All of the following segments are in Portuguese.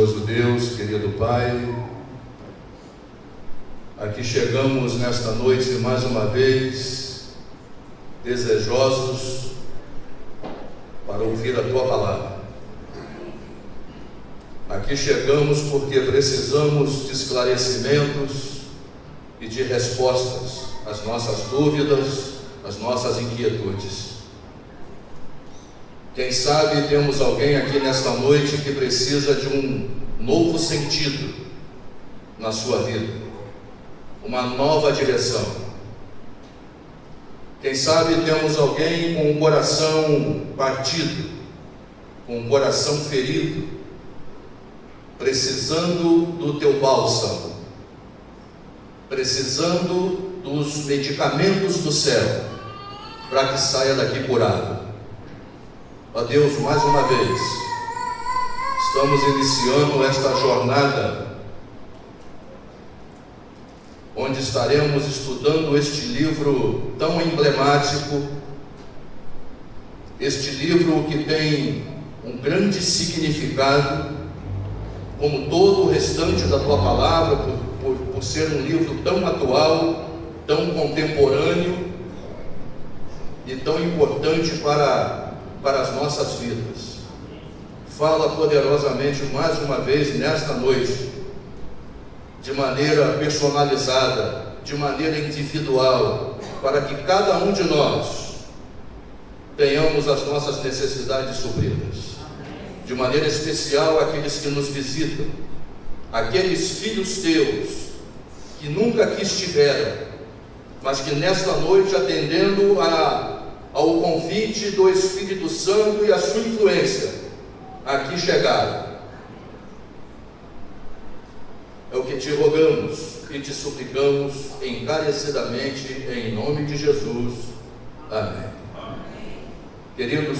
gracioso Deus, querido Pai, aqui chegamos nesta noite mais uma vez, desejosos para ouvir a Tua palavra. Aqui chegamos porque precisamos de esclarecimentos e de respostas às nossas dúvidas, às nossas inquietudes. Quem sabe temos alguém aqui nesta noite que precisa de um novo sentido na sua vida, uma nova direção. Quem sabe temos alguém com o coração partido, com o coração ferido, precisando do teu bálsamo, precisando dos medicamentos do céu, para que saia daqui curado. Ó Deus, mais uma vez, estamos iniciando esta jornada, onde estaremos estudando este livro tão emblemático, este livro que tem um grande significado, como todo o restante da Tua palavra, por ser um livro tão atual, tão contemporâneo e tão importante para as nossas vidas. Fala poderosamente mais uma vez nesta noite, de maneira personalizada, de maneira individual, para que cada um de nós tenhamos as nossas necessidades supridas. De maneira especial aqueles que nos visitam, aqueles filhos teus que nunca aqui estiveram, mas que nesta noite, atendendo ao convite do Espírito Santo e a sua influência, aqui chegaram. É o que te rogamos e te suplicamos encarecidamente, em nome de Jesus. Amém. Queridos,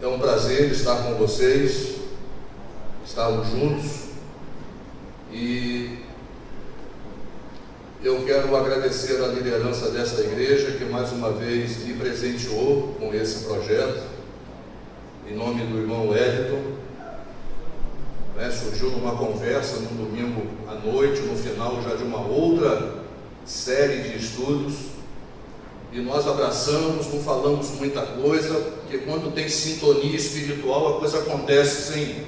é um prazer estar com vocês, estarmos juntos, e eu quero agradecer a liderança desta igreja, que mais uma vez me presenteou com esse projeto, em nome do irmão Wellington. Surgiu numa conversa no domingo à noite, no final já de uma outra série de estudos, e nós abraçamos, não falamos muita coisa, porque quando tem sintonia espiritual a coisa acontece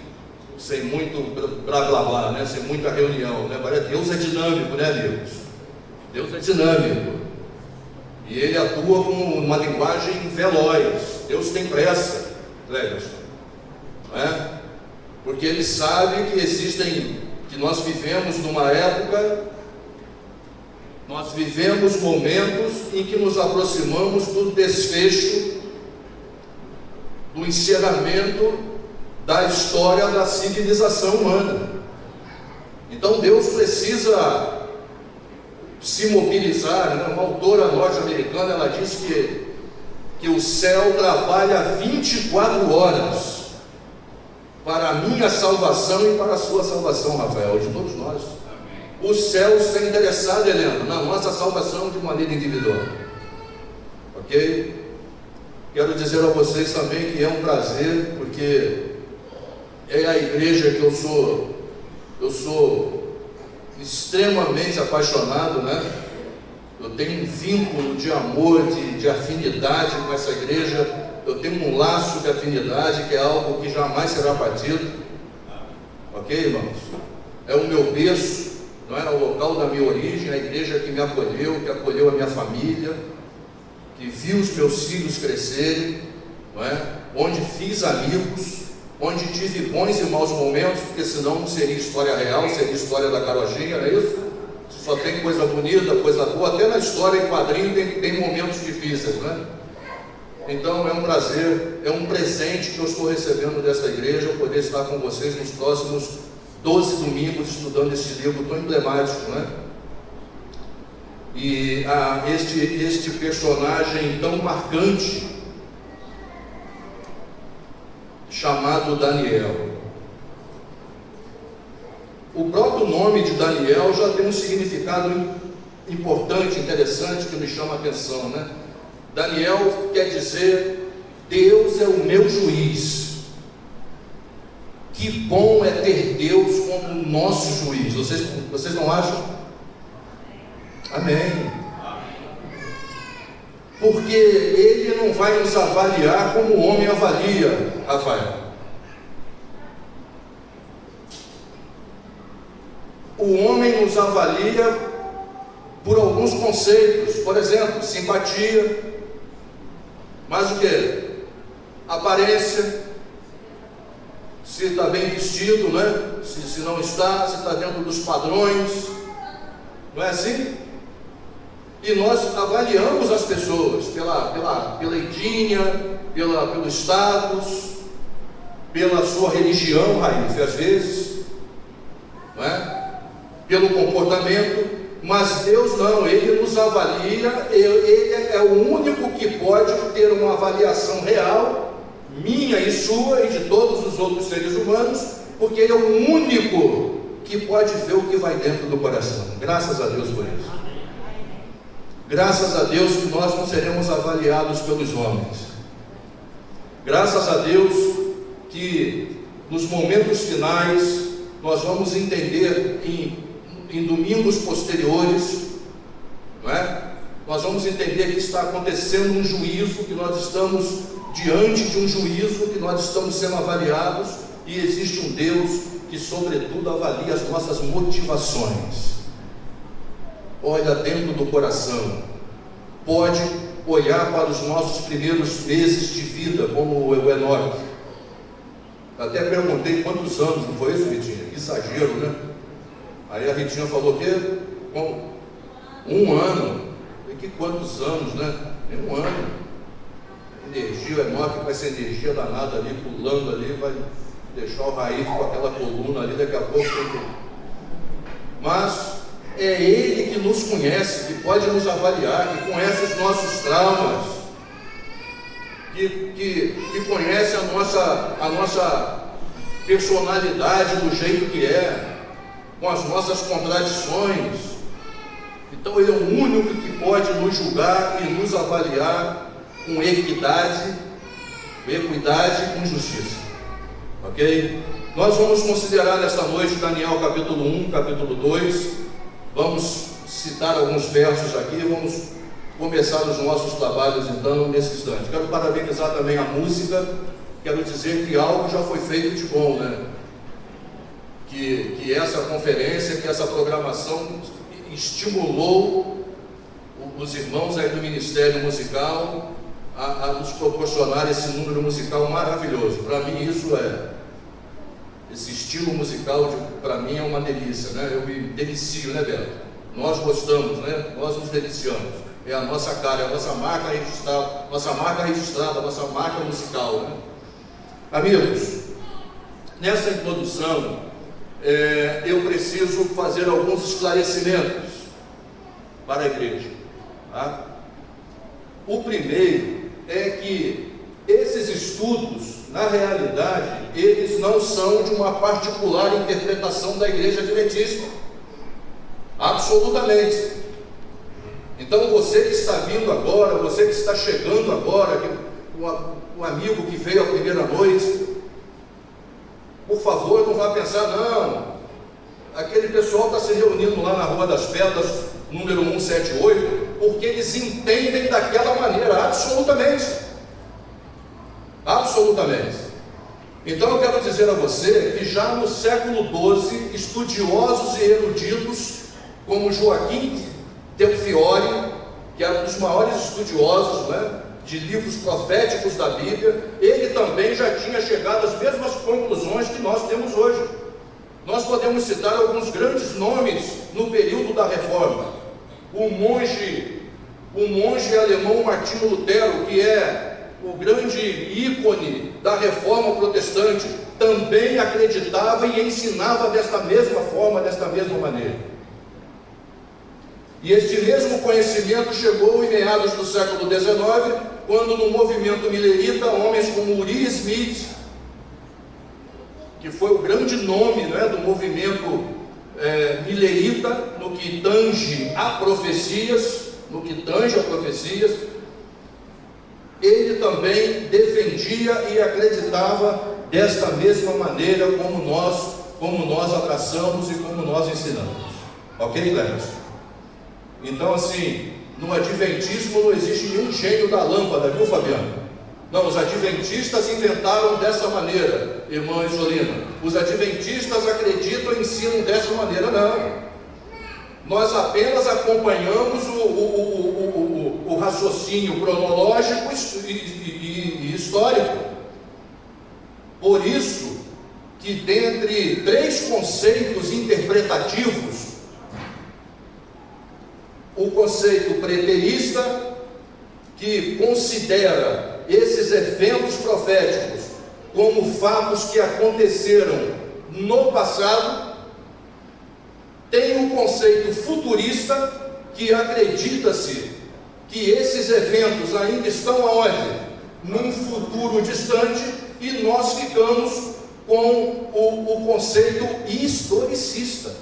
sem muito blá blá blá, né? Sem muita reunião, né? Deus é dinâmico, né, amigos? Deus é dinâmico, e Ele atua com uma linguagem veloz. Deus tem pressa, Cleverson, não é? Porque Ele sabe que nós vivemos numa época, nós vivemos momentos em que nos aproximamos do desfecho, do encerramento da história da civilização humana. Então Deus precisa se mobilizar, né? Uma autora norte-americana, ela diz que o céu trabalha 24 horas para a minha salvação e para a sua salvação, Rafael, de todos nós. Amém. O céu está interessado, Helena, na nossa salvação de maneira individual. Ok? Quero dizer a vocês também que é um prazer, porque é a igreja que eu sou extremamente apaixonado, né? Eu tenho um vínculo de amor, de afinidade com essa igreja. Eu tenho um laço de afinidade que é algo que jamais será batido. Ok, irmãos? É o meu berço, não é? O local da minha origem, a igreja que me acolheu, que acolheu a minha família, que viu os meus filhos crescerem, não é? Onde fiz amigos, onde tive bons e maus momentos, porque senão não seria história real, seria história da carochinha, não é isso? Só tem coisa bonita, coisa boa, até na história em quadrinho tem momentos difíceis, né? Então é um prazer, é um presente que eu estou recebendo dessa igreja, poder estar com vocês nos próximos 12 domingos estudando este livro tão emblemático, né? E este personagem tão marcante, chamado Daniel. O próprio nome de Daniel já tem um significado importante, interessante, que me chama a atenção, né? Daniel quer dizer, Deus é o meu juiz. Que bom é ter Deus como nosso juiz. Vocês não acham? Amém. Porque Ele não vai nos avaliar como o homem avalia, Rafael. O homem nos avalia por alguns conceitos, por exemplo, simpatia, mas o que? Aparência, se está bem vestido, né? Se não está, se está dentro dos padrões, não é assim? E nós avaliamos as pessoas pela etnia, pelo status, pela sua religião, Raíssa, às vezes, não é? Pelo comportamento, mas Deus não, Ele nos avalia, Ele é o único que pode ter uma avaliação real, minha e sua e de todos os outros seres humanos, porque Ele é o único que pode ver o que vai dentro do coração. Graças a Deus por isso. Graças a Deus que nós não seremos avaliados pelos homens. Graças a Deus que nos momentos finais nós vamos entender em domingos posteriores, não é? Nós vamos entender que está acontecendo um juízo, que nós estamos diante de um juízo, que nós estamos sendo avaliados, e existe um Deus que sobretudo avalia as nossas motivações. Olha dentro do coração, pode olhar para os nossos primeiros meses de vida, como o Enoque. Até perguntei quantos anos, não foi isso, Ritinha? Que exagero, né? Aí a Ritinha falou que com 1 ano. E que quantos anos, né? Em 1 ano. Energia, o Enoque vai ser energia danada ali, pulando ali, vai deixar o Raíf com aquela coluna ali, daqui a pouco. Mas é Ele que nos conhece, que pode nos avaliar, que conhece os nossos traumas, que conhece a nossa personalidade do jeito que é, com as nossas contradições. Então Ele é o único que pode nos julgar e nos avaliar com equidade e com justiça. Ok? Nós vamos considerar nesta noite Daniel capítulo 1, capítulo 2. Vamos citar alguns versos aqui, vamos começar os nossos trabalhos então nesse instante. Quero parabenizar também a música, quero dizer que algo já foi feito de bom, né? Que essa conferência, que essa programação estimulou os irmãos aí do Ministério Musical a nos proporcionar esse número musical maravilhoso. Para mim esse estilo musical, para mim é uma delícia, né? Eu me delicio, né, Beto? Nós gostamos, né? Nós nos deliciamos. É a nossa cara, é a nossa marca registrada, nossa marca musical, né? Amigos, nessa introdução, eu preciso fazer alguns esclarecimentos para a igreja, tá? O primeiro é que esses estudos, na realidade, eles não são de uma particular interpretação da Igreja Adventista, absolutamente. Então você que está vindo agora, você que está chegando agora, um amigo que veio a primeira noite, por favor, não vá pensar, não, aquele pessoal está se reunindo lá na Rua das Pedras, número 178, porque eles entendem daquela maneira, absolutamente. Absolutamente. Então eu quero dizer a você que já no século XII, estudiosos e eruditos, como Joaquim Del Fiore, que era um dos maiores estudiosos, né, de livros proféticos da Bíblia, ele também já tinha chegado às mesmas conclusões que nós temos hoje. Nós podemos citar alguns grandes nomes no período da Reforma. O monge alemão Martinho Lutero, que é o grande ícone da Reforma Protestante, também acreditava e ensinava desta mesma forma, desta mesma maneira. E este mesmo conhecimento chegou em meados do século XIX, quando no movimento milerita, homens como Uri Smith, que foi o grande nome, né, do movimento milerita, no que tange a profecias, ele também defendia e acreditava desta mesma maneira como nós abraçamos e como nós ensinamos. Ok, Cleberson? Então, assim, no Adventismo não existe nenhum gênio da lâmpada, viu, Fabiano? Não, os Adventistas inventaram dessa maneira, irmã Isolina. Os Adventistas acreditam e ensinam dessa maneira, não. Nós apenas acompanhamos o raciocínio cronológico e histórico. Por isso que dentre 3 conceitos interpretativos, o conceito preterista, que considera esses eventos proféticos como fatos que aconteceram no passado, tem o conceito futurista, que acredita-se que esses eventos ainda estão aonde? Num futuro distante, e nós ficamos com o conceito historicista.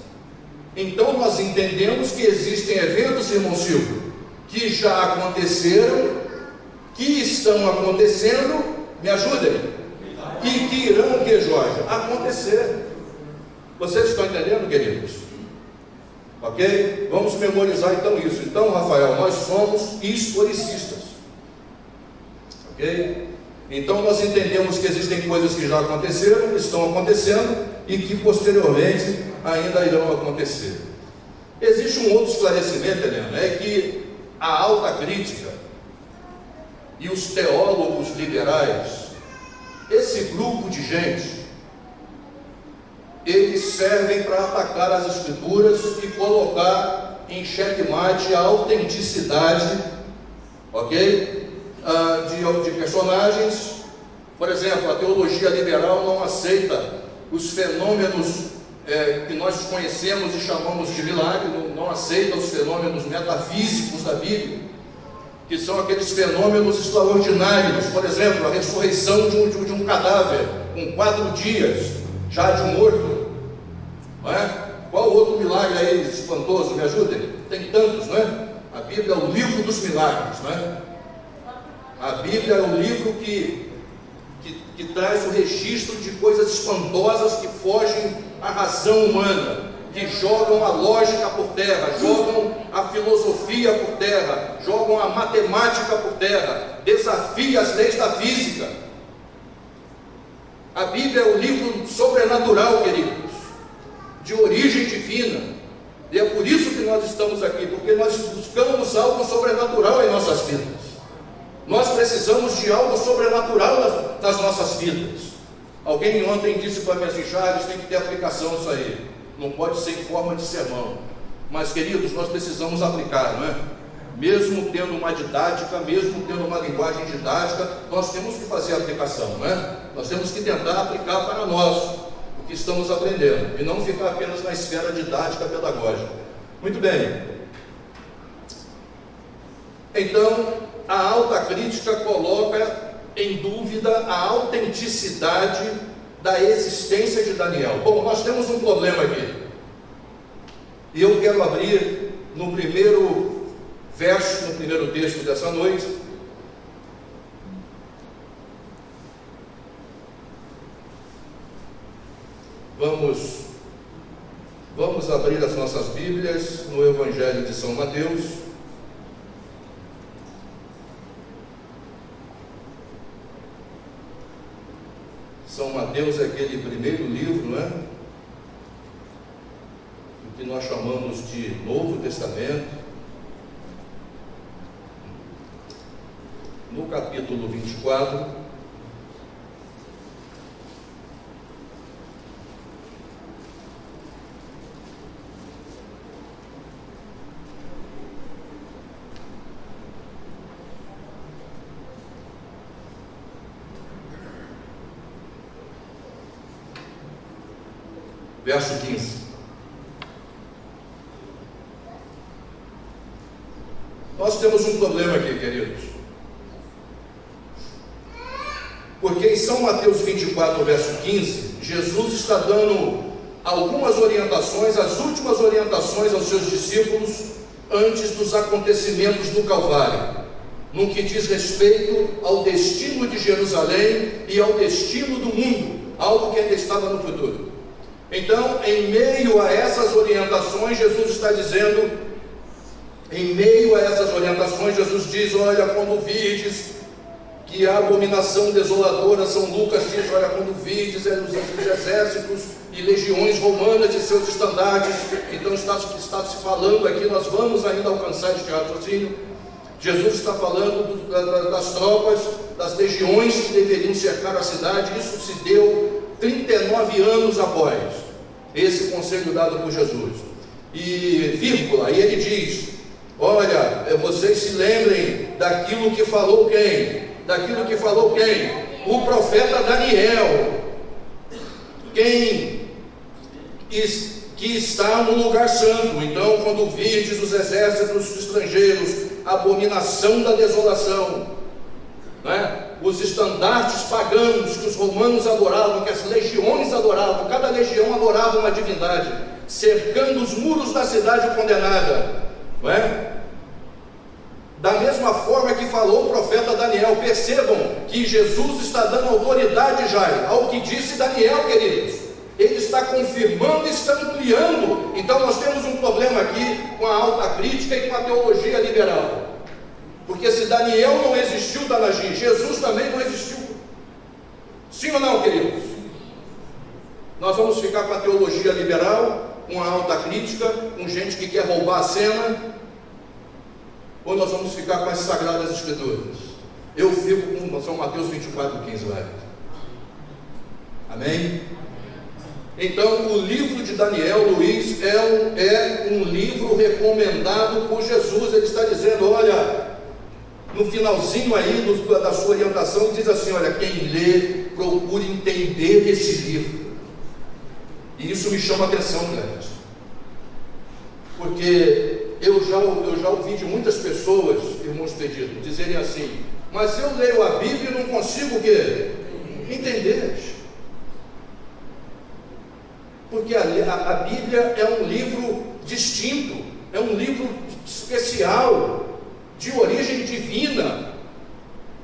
Então nós entendemos que existem eventos, irmão Silvio, que já aconteceram, que estão acontecendo, me ajudem, e que irão, que Jorge, acontecer. Vocês estão entendendo, queridos? Ok? Vamos memorizar então isso. Então, Rafael, nós somos historicistas. Ok? Então nós entendemos que existem coisas que já aconteceram, que estão acontecendo e que posteriormente ainda irão acontecer. Existe um outro esclarecimento, Helena, é que a alta crítica e os teólogos liberais, esse grupo de gente, eles servem para atacar as escrituras e colocar em xeque-mate a autenticidade, ok? De personagens. Por exemplo, a teologia liberal não aceita os fenômenos que nós conhecemos e chamamos de milagre, não aceita os fenômenos metafísicos da Bíblia, que são aqueles fenômenos extraordinários. Por exemplo, a ressurreição de um cadáver com 4 dias já de morto, não é? Qual outro milagre aí espantoso? Me ajudem? Tem tantos, não é? A Bíblia é o livro dos milagres, não é? A Bíblia é o livro que traz o registro de coisas espantosas que fogem à razão humana, que jogam a lógica por terra, jogam a filosofia por terra, jogam a matemática por terra, desafiam as leis da física. A Bíblia é o livro sobrenatural, queridos, de origem divina, e é por isso que nós estamos aqui, porque nós buscamos algo sobrenatural em nossas vidas. Nós precisamos de algo sobrenatural nas nossas vidas. Alguém ontem disse para mim assim: Charles, tem que ter aplicação isso aí, não pode ser em forma de sermão. Mas, queridos, nós precisamos aplicar, não é? Mesmo tendo uma didática, mesmo tendo uma linguagem didática, nós temos que fazer a aplicação, não é? Nós temos que tentar aplicar para nós o que estamos aprendendo, e não ficar apenas na esfera didática pedagógica. Muito bem. Então, a alta crítica coloca em dúvida a autenticidade da existência de Daniel. Bom, nós temos um problema aqui, e eu quero abrir no primeiro verso, no primeiro texto dessa noite. Vamos abrir as nossas Bíblias no Evangelho de São Mateus. São Mateus é aquele primeiro livro, não é? O que nós chamamos de Novo Testamento. No capítulo 24, verso 15. Nós temos um problema aqui, queridos, porque em São Mateus 24, verso 15, Jesus está dando algumas orientações, as últimas orientações aos seus discípulos antes dos acontecimentos do Calvário. no que diz respeito ao destino de Jerusalém e ao destino do mundo, algo que ainda estava no futuro. Então, em meio a essas orientações, Jesus está dizendo, Jesus diz: olha, quando virdes que a abominação desoladora, São Lucas diz, olha, quando virdes os exércitos e legiões romanas de seus estandartes. Então está se falando aqui, nós vamos ainda alcançar este raciocínio. Jesus está falando das tropas, das legiões que deveriam cercar a cidade. Isso se deu 39 anos após esse conselho dado por Jesus. E ele diz: olha, vocês se lembrem daquilo que falou quem? O profeta Daniel, que está no lugar santo. Então, quando virdes os exércitos estrangeiros, a abominação da desolação, né? Os estandartes paganos que os romanos adoravam, que as legiões adoravam, cada legião adorava uma divindade, cercando os muros da cidade condenada, não é? Da mesma forma que falou o profeta Daniel. Percebam que Jesus está dando autoridade já ao que disse Daniel, queridos. Ele está confirmando e está ampliando. Então nós temos um problema aqui com a alta crítica e com a teologia liberal. Porque se Daniel não existiu, Danagi, Jesus também não existiu. Sim ou não, queridos? Nós vamos ficar com a teologia liberal, com a alta crítica, com gente que quer roubar a cena, ou nós vamos ficar com as Sagradas Escrituras? Eu fico com São Mateus 24:15, vai. Amém? Então, o livro de Daniel, Luiz, é um livro recomendado por Jesus. Ele está dizendo, olha, no finalzinho aí da sua orientação, ele diz assim: olha, quem lê, procure entender esse livro. E isso me chama a atenção, galera, porque eu já ouvi de muitas pessoas, irmãos pedidos, dizerem assim: mas eu leio a Bíblia e não consigo o quê? Entender. Porque a Bíblia é um livro distinto, é um livro especial, de origem divina,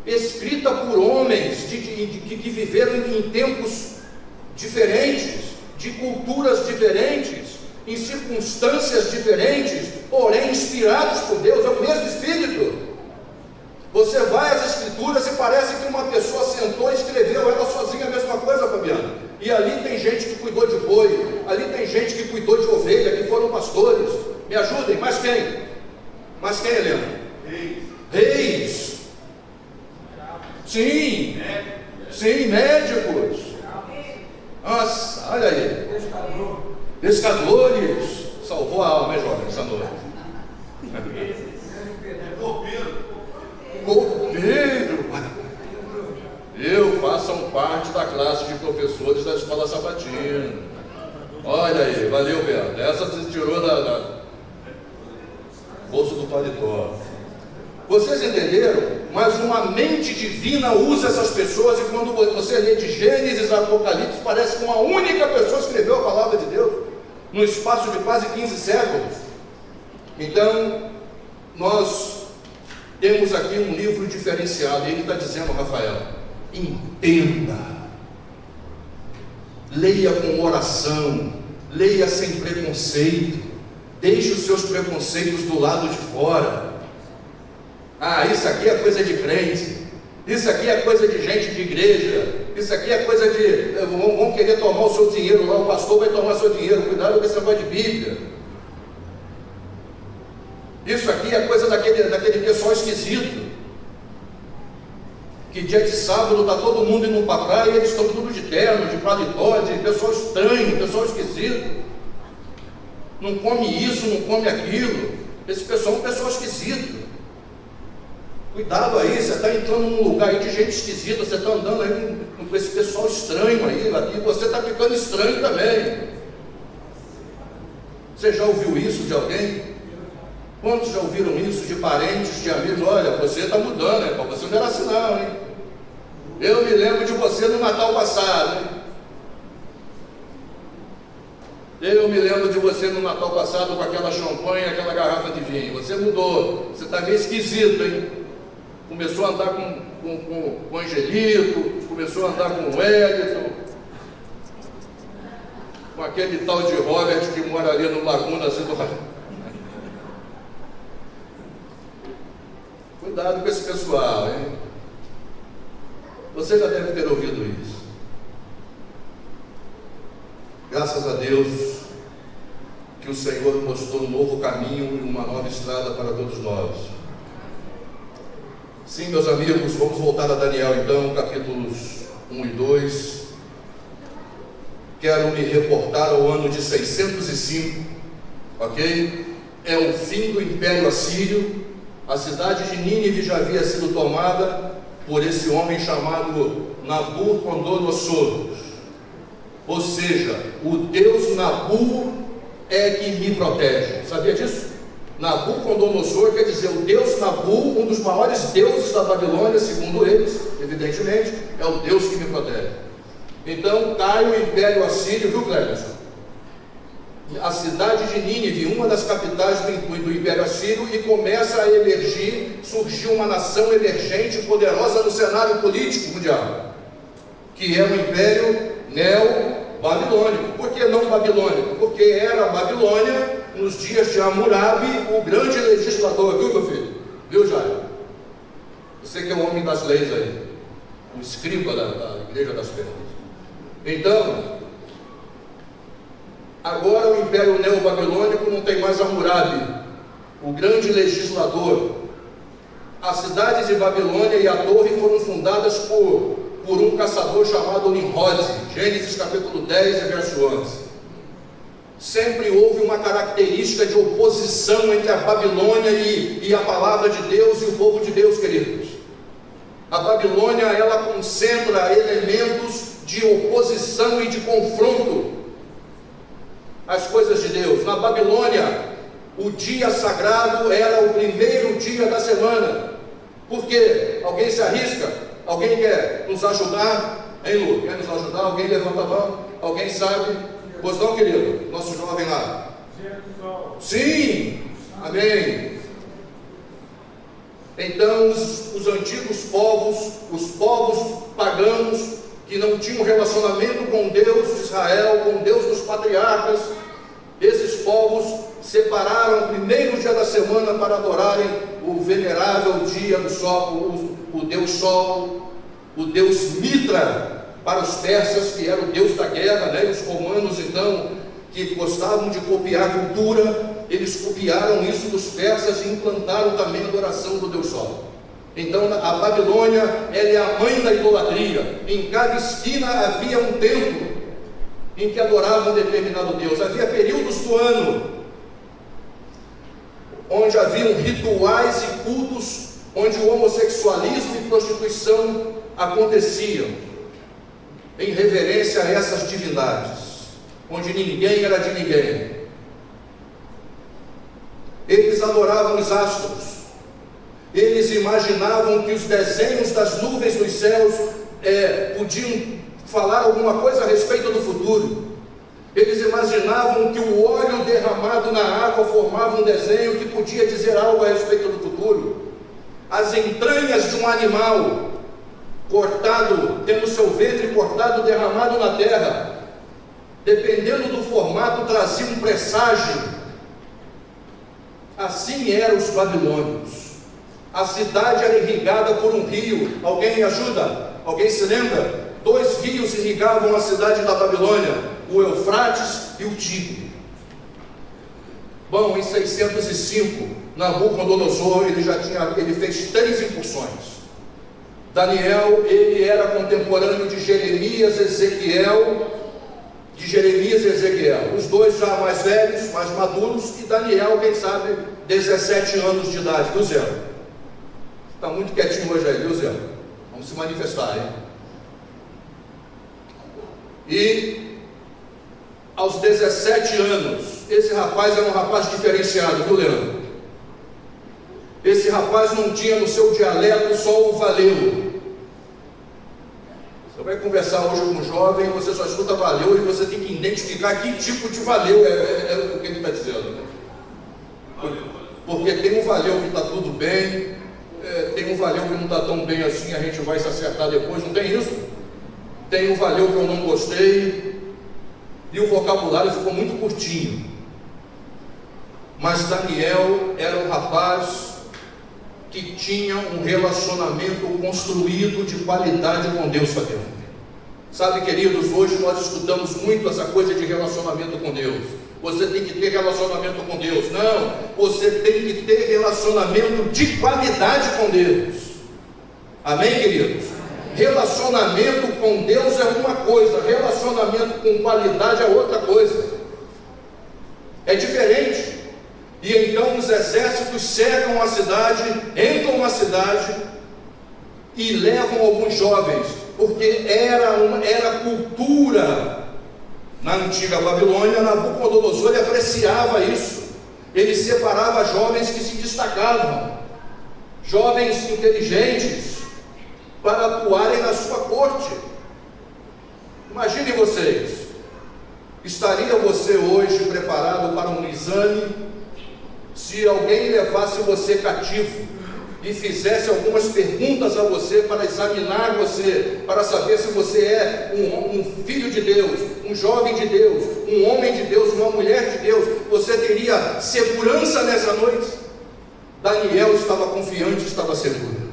escrita por homens que viveram em tempos diferentes, de culturas diferentes, em circunstâncias diferentes, porém inspirados por Deus. É o mesmo Espírito. Você vai às Escrituras e parece que uma pessoa sentou e escreveu ela sozinha a mesma coisa, Fabiano. E ali tem gente que cuidou de boi, ali tem gente que cuidou de ovelha, que foram pastores. Me ajudem, mas quem? Helena? Reis. Sim, médicos. Nossa, olha aí. Pescadores. Salvou a alma, hein, jovem, essa noite. Copeiro. Eu faço parte da classe de professores da escola sabatina. Olha aí, valeu, Beto. Essa se tirou da bolso do paletó. Vocês entenderam? Mas uma mente divina usa essas pessoas, e quando você lê de Gênesis a Apocalipse, parece que uma única pessoa escreveu a palavra de Deus, no espaço de quase 15 séculos. Então, nós temos aqui um livro diferenciado, e ele está dizendo, Rafael, entenda, leia com oração, leia sem preconceito, deixe os seus preconceitos do lado de fora. Ah, isso aqui é coisa de crente, isso aqui é coisa de gente de igreja, isso aqui é coisa de... vão querer tomar o seu dinheiro lá, o pastor vai tomar o seu dinheiro, cuidado com esse negócio de Bíblia. Isso aqui é coisa daquele pessoal esquisito, que dia de sábado está todo mundo indo para a praia e eles estão tudo de terno, de paletó, de pessoal estranho, pessoal esquisito, não come isso, não come aquilo. Esse pessoal é um pessoal esquisito. Cuidado aí, você está entrando num lugar aí de gente esquisita, você está andando aí com esse pessoal estranho aí, e você está ficando estranho também. Você já ouviu isso de alguém? Quantos já ouviram isso de parentes, de amigos? Olha, você está mudando, hein? Você não era assim não, hein? Eu me lembro de você no Natal passado, hein? Eu me lembro de você no Natal passado com aquela champanhe, aquela garrafa de vinho. Você mudou, você está meio esquisito, hein? começou a andar com o Angelito, começou a andar com o Wellington, com aquele tal de Robert que mora ali no Lagunas do... Cuidado com esse pessoal, hein? Você já deve ter ouvido isso. Graças a Deus que o Senhor mostrou um novo caminho e uma nova estrada para todos nós. Sim, meus amigos, vamos voltar a Daniel então, capítulos 1 e 2. Quero me reportar ao ano de 605, ok? É o fim do Império Assírio. A cidade de Nínive já havia sido tomada por esse homem chamado Nabucodonosor. Ou seja, o Deus Nabu é que me protege. Sabia disso? Nabucodonosor quer dizer o Deus Nabu, um dos maiores deuses da Babilônia, segundo eles, evidentemente, é o Deus que me protege. Então cai o Império Assírio, viu, Cleberson? A cidade de Nínive, uma das capitais do Império Assírio, e começa a emergir, surgiu uma nação emergente, poderosa no cenário político mundial, que é o Império Neo-Babilônico. Por que não babilônico? Porque era a Babilônia, nos dias de Hammurabi, o grande legislador, viu, meu filho? Viu, Jair? Você que é o homem das leis aí, o escriba da Igreja das Pedras. Então, agora o Império Neo-Babilônico não tem mais Hammurabi, o grande legislador. As cidades de Babilônia e a torre foram fundadas por um caçador chamado Nimrod, Gênesis capítulo 10, verso 11. Sempre houve uma característica de oposição entre a Babilônia e a palavra de Deus e o povo de Deus, queridos. A Babilônia, ela concentra elementos de oposição e de confronto às coisas de Deus. Na Babilônia, o dia sagrado era o primeiro dia da semana. Por quê? Alguém se arrisca? Alguém quer nos ajudar? Hein, Lu? Quer nos ajudar? Alguém levanta a mão? Alguém sabe? Pois não, querido? Nosso jovem lá. Sim! Amém! Então, os antigos povos, os povos pagãos, que não tinham relacionamento com Deus de Israel, com Deus dos patriarcas, esses povos separaram o primeiro dia da semana para adorarem o venerável dia do sol, o Deus Sol, o Deus Mitra, para os persas, que era o Deus da guerra, né? E os romanos, então, que gostavam de copiar a cultura, eles copiaram isso dos persas e implantaram também a adoração do Deus Sol. Então a Babilônia, ela é a mãe da idolatria. Em cada esquina havia um templo em que adoravam um determinado Deus. Havia períodos do ano onde haviam rituais e cultos, onde o homossexualismo e prostituição aconteciam, em reverência a essas divindades, onde ninguém era de ninguém. Eles adoravam os astros. Eles imaginavam que os desenhos das nuvens dos céus podiam falar alguma coisa a respeito do futuro. Eles imaginavam que o óleo derramado na água formava um desenho que podia dizer algo a respeito do futuro. As entranhas de um animal cortado, tendo seu ventre cortado, derramado na terra, dependendo do formato, trazia um presságio. Assim eram os babilônios. A cidade era irrigada por um rio. Alguém me ajuda? Alguém se lembra? 2 rios irrigavam a cidade da Babilônia, o Eufrates e o Tigre. Bom, em 605, Nabucodonosor, ele fez 3 incursões. Daniel, ele era contemporâneo de Jeremias e Ezequiel, os dois já mais velhos, mais maduros, e Daniel, quem sabe, 17 anos de idade, viu, Zé? Está muito quietinho hoje aí, viu, Zé? Vamos se manifestar, hein? E aos 17 anos, esse rapaz era um rapaz diferenciado, viu, Leandro? Esse rapaz não tinha no seu dialeto só o valeu. Você vai conversar hoje com um jovem, você só escuta valeu e você tem que identificar que tipo de valeu é o que ele está dizendo, né? Porque tem um valeu que está tudo bem, tem um valeu que não está tão bem assim, a gente vai se acertar depois, não tem isso? Tem um valeu que eu não gostei, e o vocabulário ficou muito curtinho. Mas Daniel era um rapaz que tinha um relacionamento construído de qualidade com Deus, Fabiano. Sabe, queridos, hoje nós escutamos muito essa coisa de relacionamento com Deus. Você tem que ter relacionamento com Deus. Não, você tem que ter relacionamento de qualidade com Deus. Amém, queridos? Relacionamento com Deus é uma coisa, relacionamento com qualidade é outra coisa. É diferente. E então os exércitos cercam a cidade, entram na cidade e levam alguns jovens, porque era cultura na antiga Babilônia. Nabucodonosor apreciava isso. Ele separava jovens que se destacavam, jovens inteligentes, para atuarem na sua corte. Imagine vocês, estaria você hoje preparado para um exame se alguém levasse você cativo e fizesse algumas perguntas a você para examinar você, para saber se você é um filho de Deus, um jovem de Deus, um homem de Deus, uma mulher de Deus? Você teria segurança nessa noite? Daniel estava confiante, estava seguro,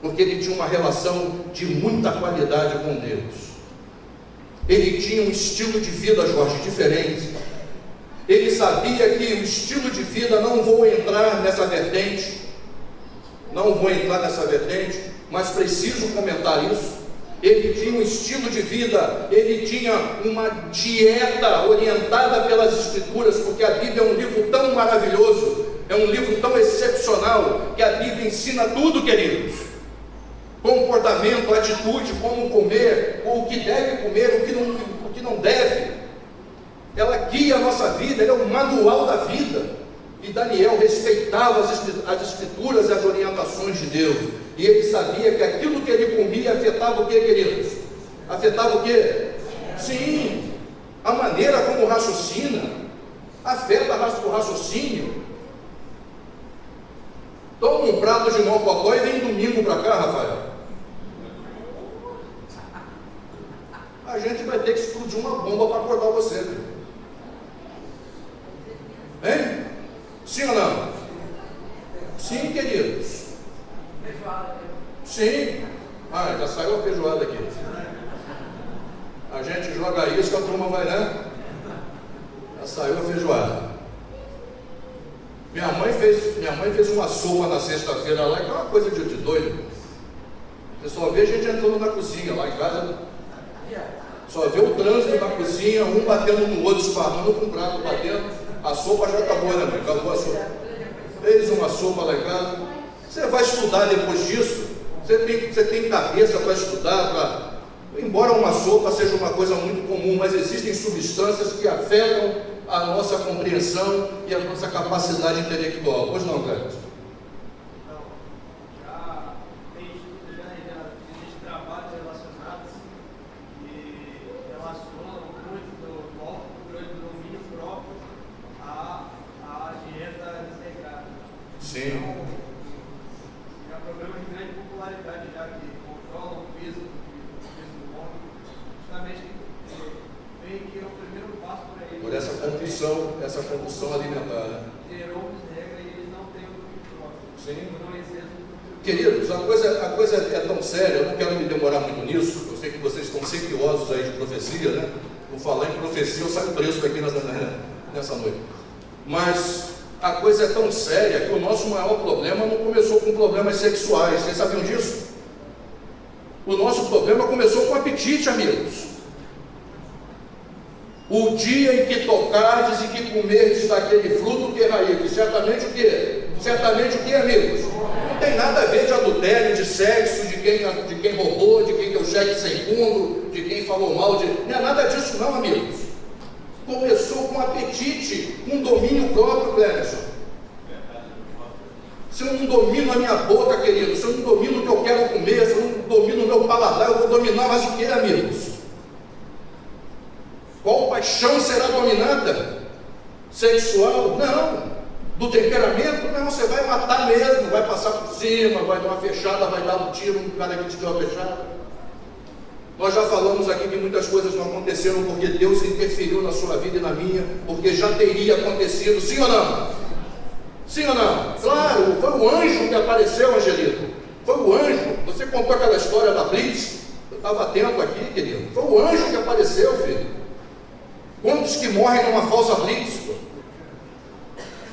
porque ele tinha uma relação de muita qualidade com Deus. Ele tinha um estilo de vida, Jorge, diferente. Ele sabia que o estilo de vida, não vou entrar nessa vertente, mas preciso comentar isso. Ele tinha um estilo de vida, ele tinha uma dieta orientada pelas Escrituras, porque a Bíblia é um livro tão maravilhoso, é um livro tão excepcional, que a Bíblia ensina tudo, queridos. Comportamento, atitude, como comer, o que deve comer, o que não deve. Ela guia a nossa vida, ela é o manual da vida. E Daniel respeitava as Escrituras e as orientações de Deus. E ele sabia que aquilo que ele comia afetava o que, queridos? Afetava o que? Sim, a maneira como raciocina, afeta o raciocínio. Toma um prato de mocotó e vem domingo para cá, Rafael. A gente vai ter que explodir uma bomba para acordar você, viu? Hein? Sim ou não? Sim, queridos. Sim. Ah, já saiu a feijoada aqui. A gente joga isso, que a turma vai, né? Já saiu a feijoada. Minha mãe fez uma sopa na sexta-feira lá, que é uma coisa de doido. Você só vê a gente entrando na cozinha lá em casa. Só vê o trânsito na cozinha, um batendo no outro, esparrando com o prato batendo. A sopa já acabou, né, mãe? Acabou a sopa. Fez uma sopa lá em casa. Você vai estudar depois disso? Você tem cabeça para estudar, embora uma sopa seja uma coisa muito comum, mas existem substâncias que afetam a nossa compreensão e a nossa capacidade intelectual. Pois não, Cleber? Sim. É um programa de grande popularidade já, que controla o peso do homem, justamente vem que é o primeiro passo para ele. Por essa compulsão alimentar. Gerou regra e eles não têm o domínio próprio. Sim. Não exercem. Queridos, a coisa é tão séria, eu não quero me demorar muito nisso. Eu sei que vocês estão sequiosos aí de profecia, né? Vou falar em profecia, eu saio preso daqui nessa noite. Mas a coisa é tão séria que o nosso maior problema não começou com problemas sexuais. Vocês sabiam disso? O nosso problema começou com apetite, amigos. O dia em que tocardes e que comerdes daquele fruto que erraídes, certamente o quê? Certamente o quê, amigos? Não tem nada a ver de adultério, de sexo, de quem roubou, de quem deu cheque sem fundo, de quem falou mal, não é nada disso não, amigos. Começou com apetite, um domínio próprio, Clemerson. Se eu não domino a minha boca, querido, se eu não domino o que eu quero comer, se eu não domino o meu paladar, eu vou dominar mais o que, amigos? Qual paixão será dominada? Sexual? Não. do temperamento, não, você vai matar mesmo, vai passar por cima, vai dar uma fechada, vai dar um tiro no cara que te deu uma fechada. Nós já falamos aqui que muitas coisas não aconteceram porque Deus interferiu na sua vida e na minha, porque já teria acontecido, sim ou não? Sim ou não? Claro, foi o anjo que apareceu, Angelito. Foi o anjo. Você contou aquela história da Blitz? Eu estava atento aqui, querido. Foi o anjo que apareceu, filho. Quantos que morrem numa falsa Blitz?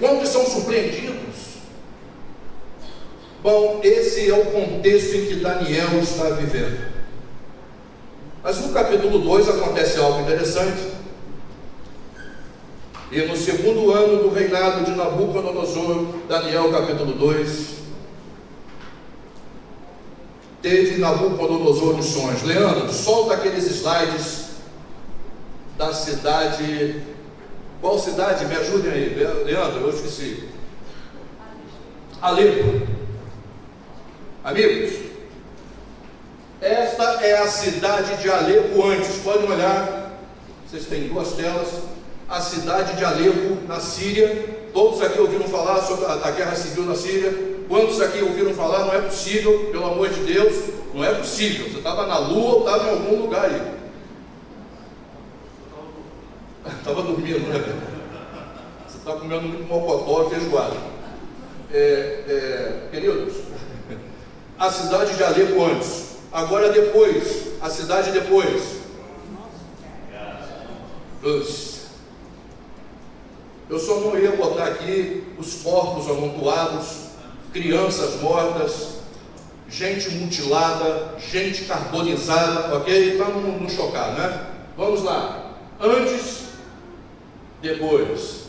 Quantos são surpreendidos? Bom, esse é o contexto em que Daniel está vivendo. Mas no capítulo 2 acontece algo interessante. E no segundo ano do reinado de Nabucodonosor, Daniel capítulo 2, teve Nabucodonosor os sonhos. Leandro, solta aqueles slides da cidade. Qual cidade? Me ajudem aí, Leandro, eu esqueci. Alepo. Amigos, esta é a cidade de Alepo antes. Podem olhar, vocês têm duas telas. A cidade de Alepo, na Síria. Todos aqui ouviram falar sobre a guerra civil na Síria? Quantos aqui ouviram falar? Não é possível, pelo amor de Deus, não é possível. Você estava na lua ou estava em algum lugar aí? Estava dormindo, né? Você está comendo muito mocotó e feijoada. Queridos, a cidade de Alepo antes. Agora depois, a cidade depois. Eu só não ia botar aqui os corpos amontoados, crianças mortas, gente mutilada, gente carbonizada, ok? Para não chocar, né? Vamos lá. Antes, depois.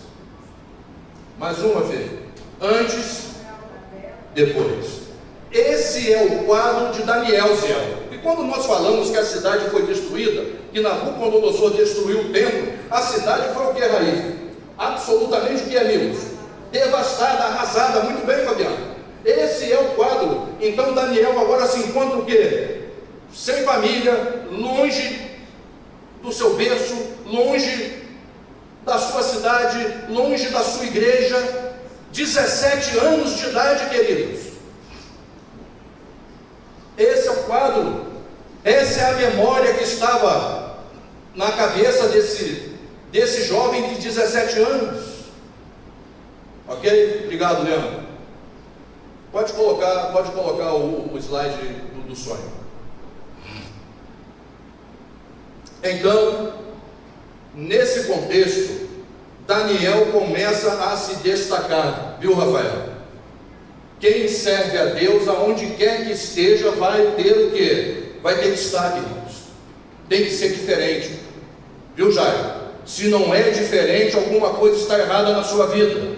Mais uma vez. Antes, depois. Esse é o quadro de Daniel, Zé. E quando nós falamos que a cidade foi destruída, que Nabucodonosor destruiu o templo, a cidade foi o que, Raí? Absolutamente o que, amigos? Devastada, arrasada. Muito bem, Fabiano. Esse é o quadro. Então Daniel agora se encontra o quê? Sem família, longe do seu berço, longe da sua cidade, longe da sua igreja. 17 anos de idade, queridos. Esse é o quadro. Essa é a memória que estava na cabeça desse jovem de 17 anos. Ok? Obrigado, Leandro. Pode colocar o slide do sonho. Então, nesse contexto, Daniel começa a se destacar, viu, Rafael? Quem serve a Deus, aonde quer que esteja, vai ter o quê? Vai ter destaque, irmãos. Tem que ser diferente. Viu, Jair? Se não é diferente, alguma coisa está errada na sua vida.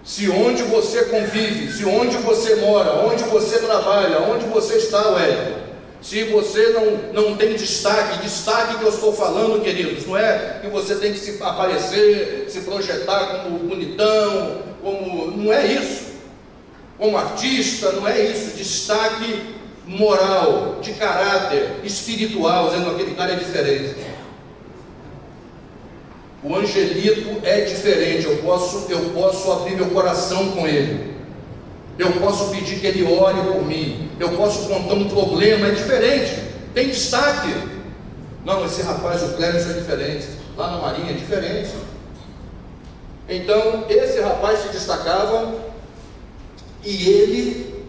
Se onde você convive, se onde você mora, onde você trabalha, onde você está, se você não tem destaque que eu estou falando, queridos, não é que você tem que se aparecer, se projetar como bonitão, não é isso, como artista, não é isso, destaque moral, de caráter, espiritual, dizendo aquele cara é diferente. O Angelito é diferente. Eu posso abrir meu coração com ele. Eu posso pedir que ele ore por mim. Eu posso contar um problema. É diferente. Tem destaque. Não, esse rapaz, o Clércio, é diferente. Lá na Marinha é diferente. Então, esse rapaz se destacava. E ele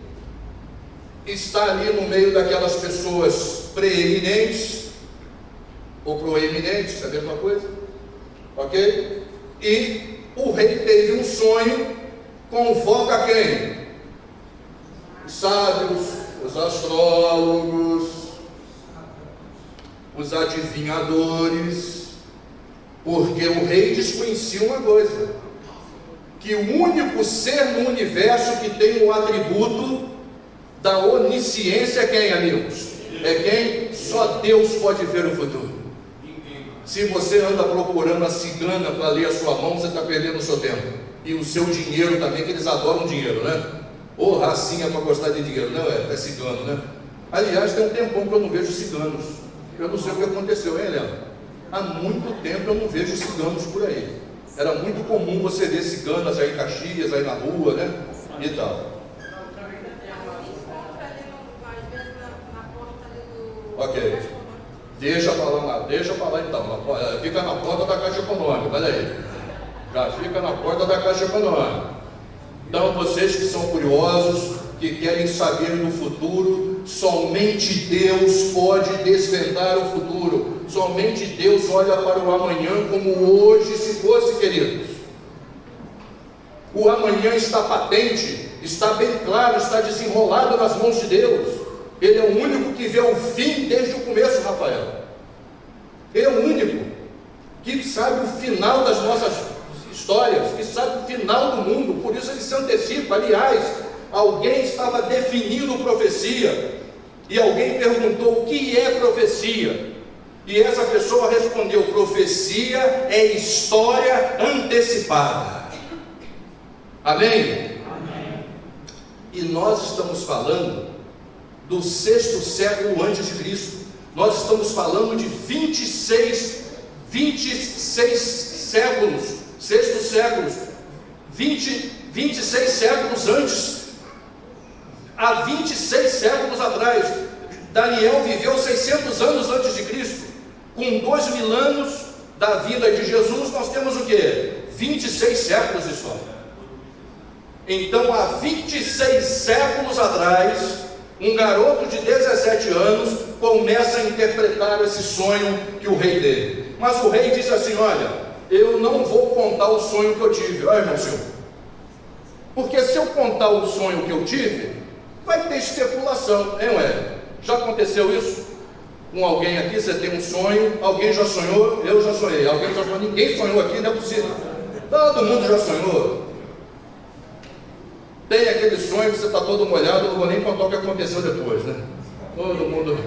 está ali no meio daquelas pessoas preeminentes. Ou proeminentes, é a mesma coisa. Ok? E o rei teve um sonho, convoca quem? Os sábios, os astrólogos, os adivinhadores, porque o rei desconhecia uma coisa, que o único ser no universo que tem o atributo da onisciência é quem, amigos? É quem? Só Deus pode ver o futuro. Se você anda procurando a cigana para ler a sua mão, você está perdendo o seu tempo. E o seu dinheiro também, que eles adoram dinheiro, né? Ou racinha para gostar de dinheiro, não é cigano, né? Aliás, tem um tempão que eu não vejo ciganos. Eu não sei o que aconteceu, hein, Helena? Há muito tempo eu não vejo ciganos por aí. Era muito comum você ver ciganas aí em Caxias, aí na rua, né? E tal. Ok. Deixa pra lá então. Fica na porta da Caixa Econômica, olha aí. Já fica na porta da Caixa Econômica. Então, vocês que são curiosos, que querem saber do futuro, somente Deus pode desvendar o futuro. Somente Deus olha para o amanhã como hoje se fosse, queridos. O amanhã está patente, está bem claro, está desenrolado nas mãos de Deus. Ele é o único que vê o fim desde o começo, Rafael. Ele é o único que sabe o final das nossas histórias, que sabe o final do mundo, por isso ele se antecipa. Aliás, alguém estava definindo profecia, e alguém perguntou: o que é profecia? E essa pessoa respondeu: profecia é história antecipada. Amém? Amém. E nós estamos falando do 6º século antes de Cristo. Nós estamos falando de 26 séculos, 6º século, 26 séculos antes. Há 26 séculos atrás, Daniel viveu 600 anos antes de Cristo. Com 2.000 anos da vida de Jesus, nós temos o quê? 26 séculos de história. Então, há 26 séculos atrás, um garoto de 17 anos começa a interpretar esse sonho que o rei teve. Mas o rei disse assim: olha, eu não vou contar o sonho que eu tive. Olha, meu senhor, porque se eu contar o sonho que eu tive, vai ter especulação, hein, ué? Já aconteceu isso com alguém aqui? Você tem um sonho, alguém já sonhou? Eu já sonhei. Alguém já sonhou? Ninguém sonhou aqui, não é possível. Todo mundo já sonhou. Tem aquele sonho que você está todo molhado, não vou nem contar o que aconteceu depois, né? Todo mundo.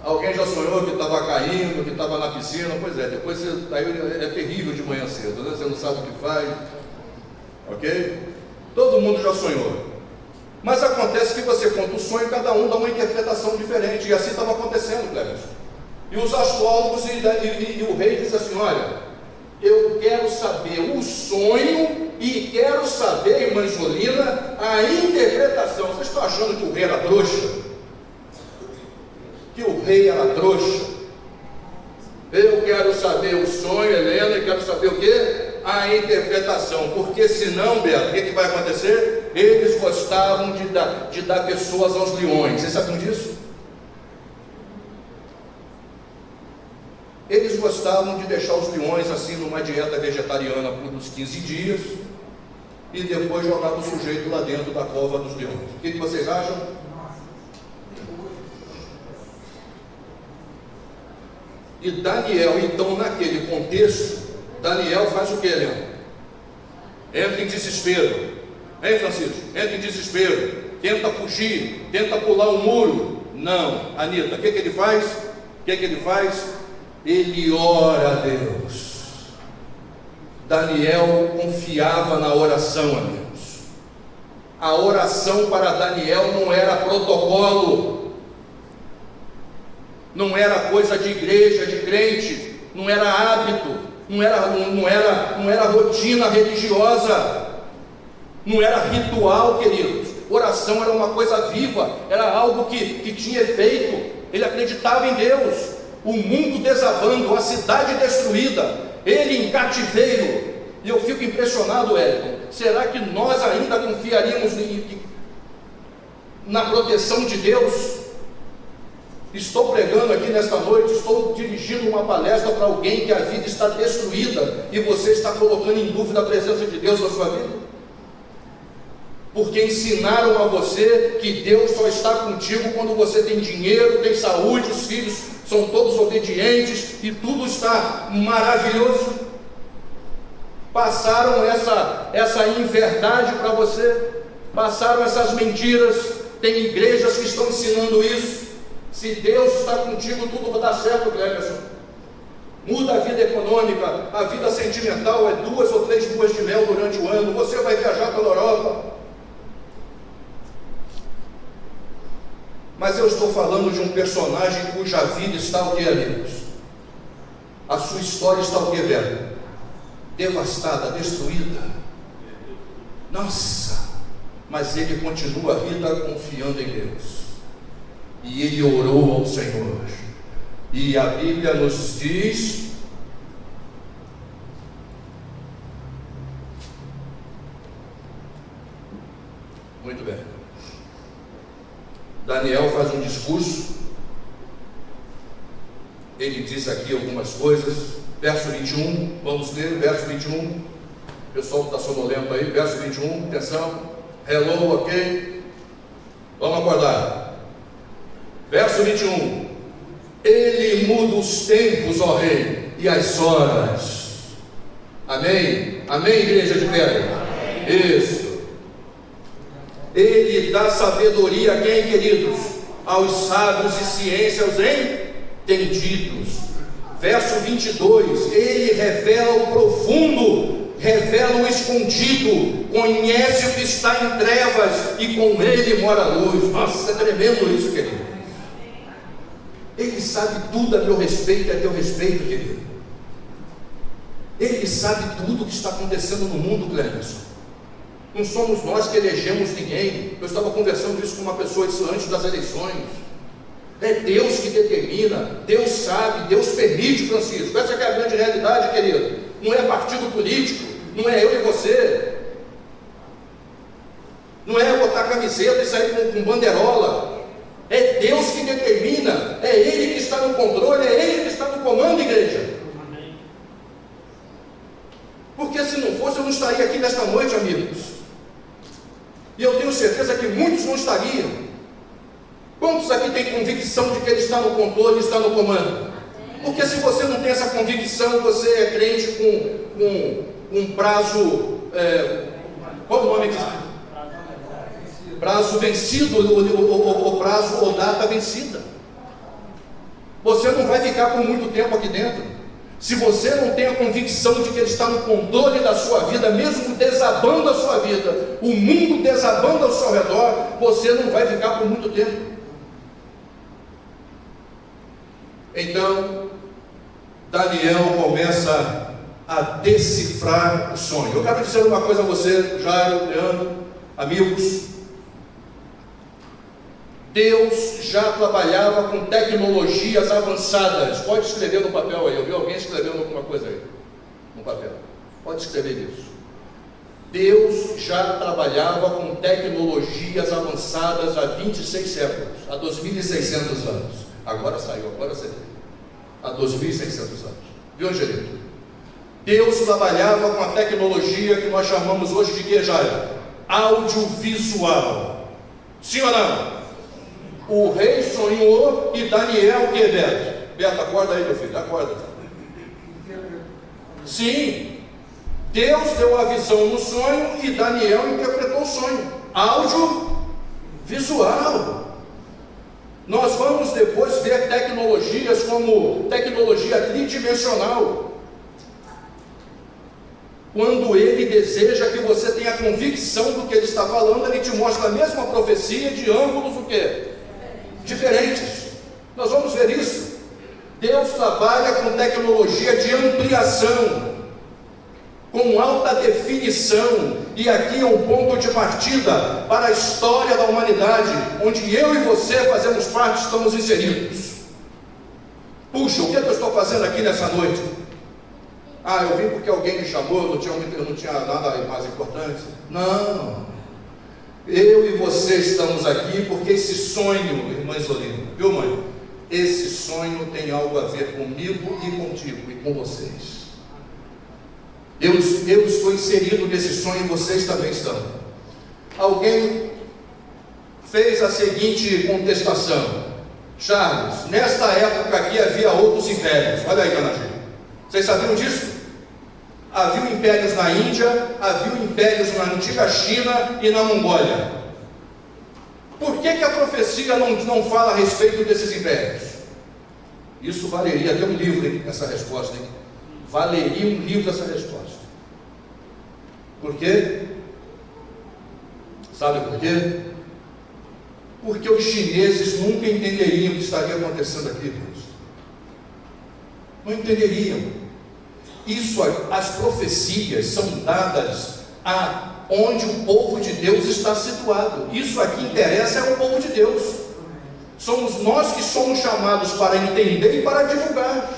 Alguém já sonhou que estava caindo, que estava na piscina? Pois é, depois aí é terrível de manhã cedo, né? Você não sabe o que faz, ok? Todo mundo já sonhou. Mas acontece que você conta o sonho, cada um dá uma interpretação diferente, e assim estava acontecendo, Cleberson. E os astrólogos e o rei disse assim: olha, eu quero saber o sonho e quero saber, irmã Jolina, a interpretação. Vocês estão achando que o rei era trouxa? Que o rei era trouxa? Eu quero saber o sonho, Helena, e quero saber o quê? A interpretação. Porque senão, Beto, o que vai acontecer? Eles gostavam de dar pessoas aos leões. Vocês sabem disso? Eles gostavam de deixar os leões assim numa dieta vegetariana por uns 15 dias e depois jogar o sujeito lá dentro da cova dos leões. O que vocês acham? E Daniel, então, naquele contexto, Daniel faz o que, Helena? Entra em desespero. Hein, Francisco? Entra em desespero. Tenta fugir, tenta pular um muro. Não. Anita, o que ele faz? O que ele faz? Ele ora a Deus. Daniel confiava na oração, amigos. A oração para Daniel não era protocolo, não era coisa de igreja, de crente, não era hábito, não era rotina religiosa, não era ritual, queridos. Oração era uma coisa viva, era algo que tinha efeito. Ele acreditava em Deus. O mundo desabando, a cidade destruída, ele em cativeiro. E eu fico impressionado, Elton. Será que nós ainda confiaríamos na proteção de Deus? Estou pregando aqui nesta noite, estou dirigindo uma palestra para alguém que a vida está destruída e você está colocando em dúvida a presença de Deus na sua vida? Porque ensinaram a você que Deus só está contigo quando você tem dinheiro, tem saúde, os filhos são todos obedientes e tudo está maravilhoso. Passaram essa inverdade para você, passaram essas mentiras. Tem igrejas que estão ensinando isso. Se Deus está contigo, tudo vai dar certo, Cleberson. Muda a vida econômica, a vida sentimental é 2 ou 3 luas de mel durante o ano. Você vai viajar pela Europa. Mas eu estou falando de um personagem cuja vida está o que, amigos? A sua história está o que, velho? devastada, destruída. Nossa! Mas ele continua a vida confiando em Deus. E ele orou ao Senhor. E a Bíblia nos diz... Muito bem. Daniel faz um discurso. Ele diz aqui algumas coisas. Verso 21, vamos ler, verso 21. O pessoal que está sonolento aí, verso 21, atenção. Hello, ok? Vamos acordar. Verso 21. Ele muda os tempos, ó rei, e as horas. Amém? Amém, igreja de pedra? Isso. Ele dá sabedoria a quem, queridos? Aos sábios e ciência aos entendidos. Verso 22, ele revela o profundo, revela o escondido, conhece o que está em trevas e com ele mora a luz. Nossa, é tremendo isso, querido. Ele sabe tudo a meu respeito e a teu respeito, querido. Ele sabe tudo o que está acontecendo no mundo, Clemerson. Não somos nós que elegemos ninguém. Eu estava conversando isso com uma pessoa antes das eleições. É Deus que determina, Deus sabe, Deus permite, Francisco. Essa que é a grande realidade, querido. Não é partido político, não é eu e você. Não é botar camiseta e sair com banderola. É Deus que determina, é Ele que está no controle, é Ele que está no comando, igreja. Porque se não fosse, eu não estaria aqui nesta noite, amigos. E eu tenho certeza que muitos não estariam. Quantos aqui têm convicção de que Ele está no controle, está no comando? Porque se você não tem essa convicção, você é crente com um prazo, qual o nome disso? Prazo vencido, ou prazo ou data vencida. Você não vai ficar por muito tempo aqui dentro. Se você não tem a convicção de que Ele está no controle da sua vida, mesmo desabando a sua vida, o mundo desabando ao seu redor, você não vai ficar por muito tempo. Então, Daniel começa a decifrar o sonho. Eu quero dizer uma coisa a você, Jairo, Leandro, amigos. Deus já trabalhava com tecnologias avançadas. Pode escrever no papel aí. Eu vi alguém escrevendo alguma coisa aí no papel. Pode escrever isso. Deus já trabalhava com tecnologias avançadas há 26 séculos, há 2.600 anos. Agora saiu, agora você vê. Há 2.600 anos. Viu, Angelito? Deus trabalhava com a tecnologia que nós chamamos hoje de que, Jair? Audiovisual. Sim ou não? O rei sonhou e Daniel, o que, Beto? Beto, acorda aí, meu filho, acorda. Sim, Deus deu a visão no sonho e Daniel interpretou o sonho. Audiovisual. Nós vamos depois ver tecnologias como tecnologia tridimensional. Quando Ele deseja que você tenha convicção do que Ele está falando, Ele te mostra a mesma profecia de ângulos o quê? Diferentes. Nós vamos ver isso. Deus trabalha com tecnologia de ampliação, com alta definição, e aqui é um ponto de partida para a história da humanidade, onde eu e você fazemos parte, estamos inseridos. Puxa, o que eu estou fazendo aqui nessa noite? Ah, eu vim porque alguém me chamou, eu não tinha nada mais importante. Não, eu e você estamos aqui porque esse sonho, irmã Isolina, viu, mãe? Esse sonho tem algo a ver comigo e contigo e com vocês. Eu estou inserido nesse sonho e vocês também estão. Alguém fez a seguinte contestação: Charles, nesta época aqui havia outros impérios. Olha aí, Canagê. Vocês sabiam disso? Havia impérios na Índia, havia impérios na antiga China e na Mongólia. Por que a profecia não fala a respeito desses impérios? Isso valeria até um livro, hein, essa resposta, hein? Valeria um livro essa resposta. Por quê? Sabe por quê? Porque os chineses nunca entenderiam o que estaria acontecendo aqui, irmãos. Não entenderiam. as profecias são dadas onde o povo de Deus está situado. Isso aqui interessa é o povo de Deus. Somos nós que somos chamados para entender e para divulgar.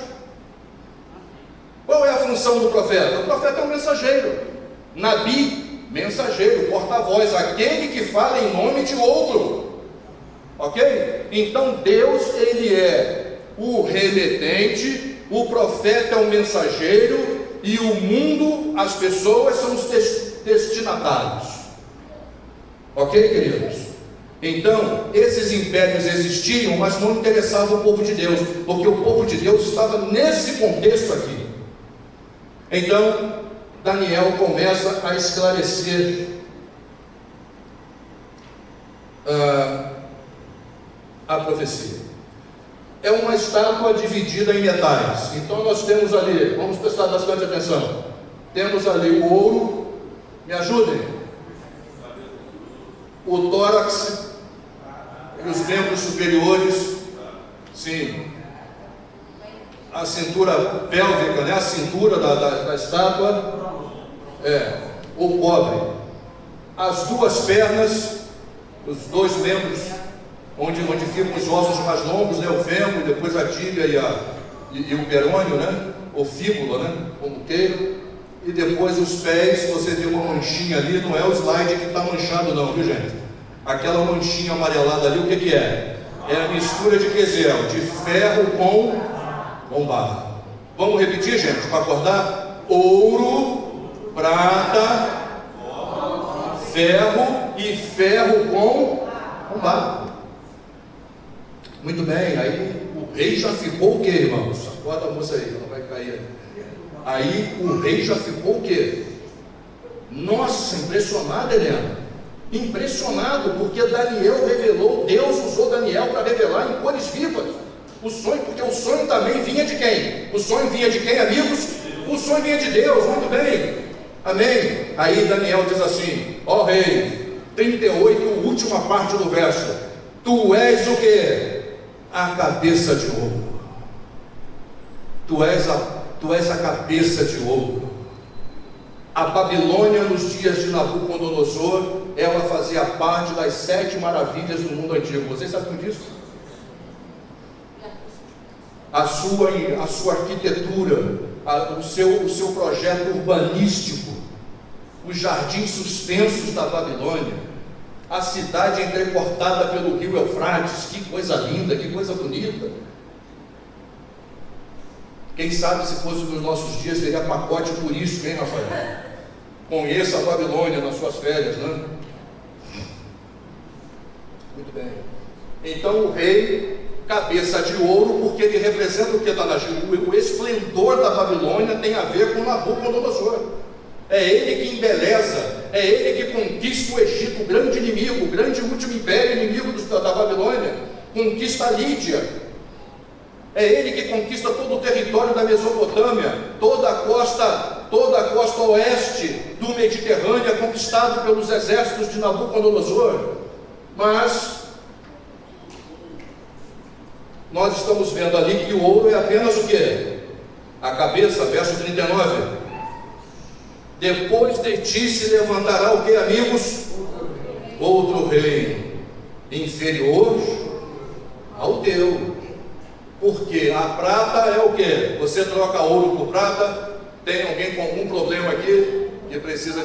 Qual é a função do profeta? O profeta é um mensageiro. Nabi, mensageiro, porta-voz, aquele que fala em nome de outro. Ok? Então Deus, ele é o remetente, o profeta é o mensageiro, e o mundo, as pessoas são os destinatários. Ok, queridos? Então, esses impérios existiam, mas não interessavam o povo de Deus, porque o povo de Deus estava nesse contexto aqui. Então, Daniel começa a esclarecer a profecia. É uma estátua dividida em metais. Então nós temos ali, vamos prestar bastante atenção, temos ali o ouro, me ajudem, o tórax e os membros superiores, sim, a cintura pélvica, né? A cintura da estátua, o cobre, as duas pernas, os dois membros, onde ficam os ossos mais longos, né? O fêmur, depois a tíbia e o perônio, né? Ou fíbula, né? Como queira. E depois os pés, você vê uma manchinha ali, não é o slide que está manchado não, viu gente? Aquela manchinha amarelada ali, o que é? É a mistura de quesel, de ferro com barro. Vamos repetir, gente, para acordar? Ouro, prata, ferro e ferro com barro. Muito bem, aí o rei já ficou o que, irmãos? Acorda a moça aí, ela vai cair. Aí o rei já ficou o que? Nossa, impressionado, Helena. Impressionado, porque Daniel revelou, Deus usou Daniel para revelar em cores vivas o sonho, porque o sonho também vinha de quem? O sonho vinha de quem, amigos? O sonho vinha de Deus, muito bem. Amém? Aí Daniel diz assim: ó rei, 38, última parte do verso. Tu és o que? A cabeça de ouro. Tu és a cabeça de ouro. A Babilônia, nos dias de Nabucodonosor, ela fazia parte das 7 maravilhas do mundo antigo. Vocês sabem disso? A sua arquitetura, o seu projeto urbanístico, os jardins suspensos da Babilônia, a cidade entrecortada pelo rio Eufrates, que coisa linda, que coisa bonita. Quem sabe se fosse nos nossos dias seria pacote turístico, hein, Rafael? Conheça a Babilônia nas suas férias, né? Muito bem. Então o rei, cabeça de ouro, porque ele representa o que está na Gil? O esplendor da Babilônia tem a ver com Nabucodonosor. É ele que embeleza, é ele que conquista o Egito, o grande inimigo, o grande último império inimigo da Babilônia. Conquista a Lídia. É ele que conquista todo o território da Mesopotâmia, toda a costa oeste do Mediterrâneo é conquistado pelos exércitos de Nabucodonosor. Mas nós estamos vendo ali que o ouro é apenas o que? A cabeça, verso 39. Depois de ti se levantará o que, amigos? Outro rei, inferior ao teu. Porque a prata é o que? Você troca ouro por prata. Tem alguém com algum problema aqui, que precisa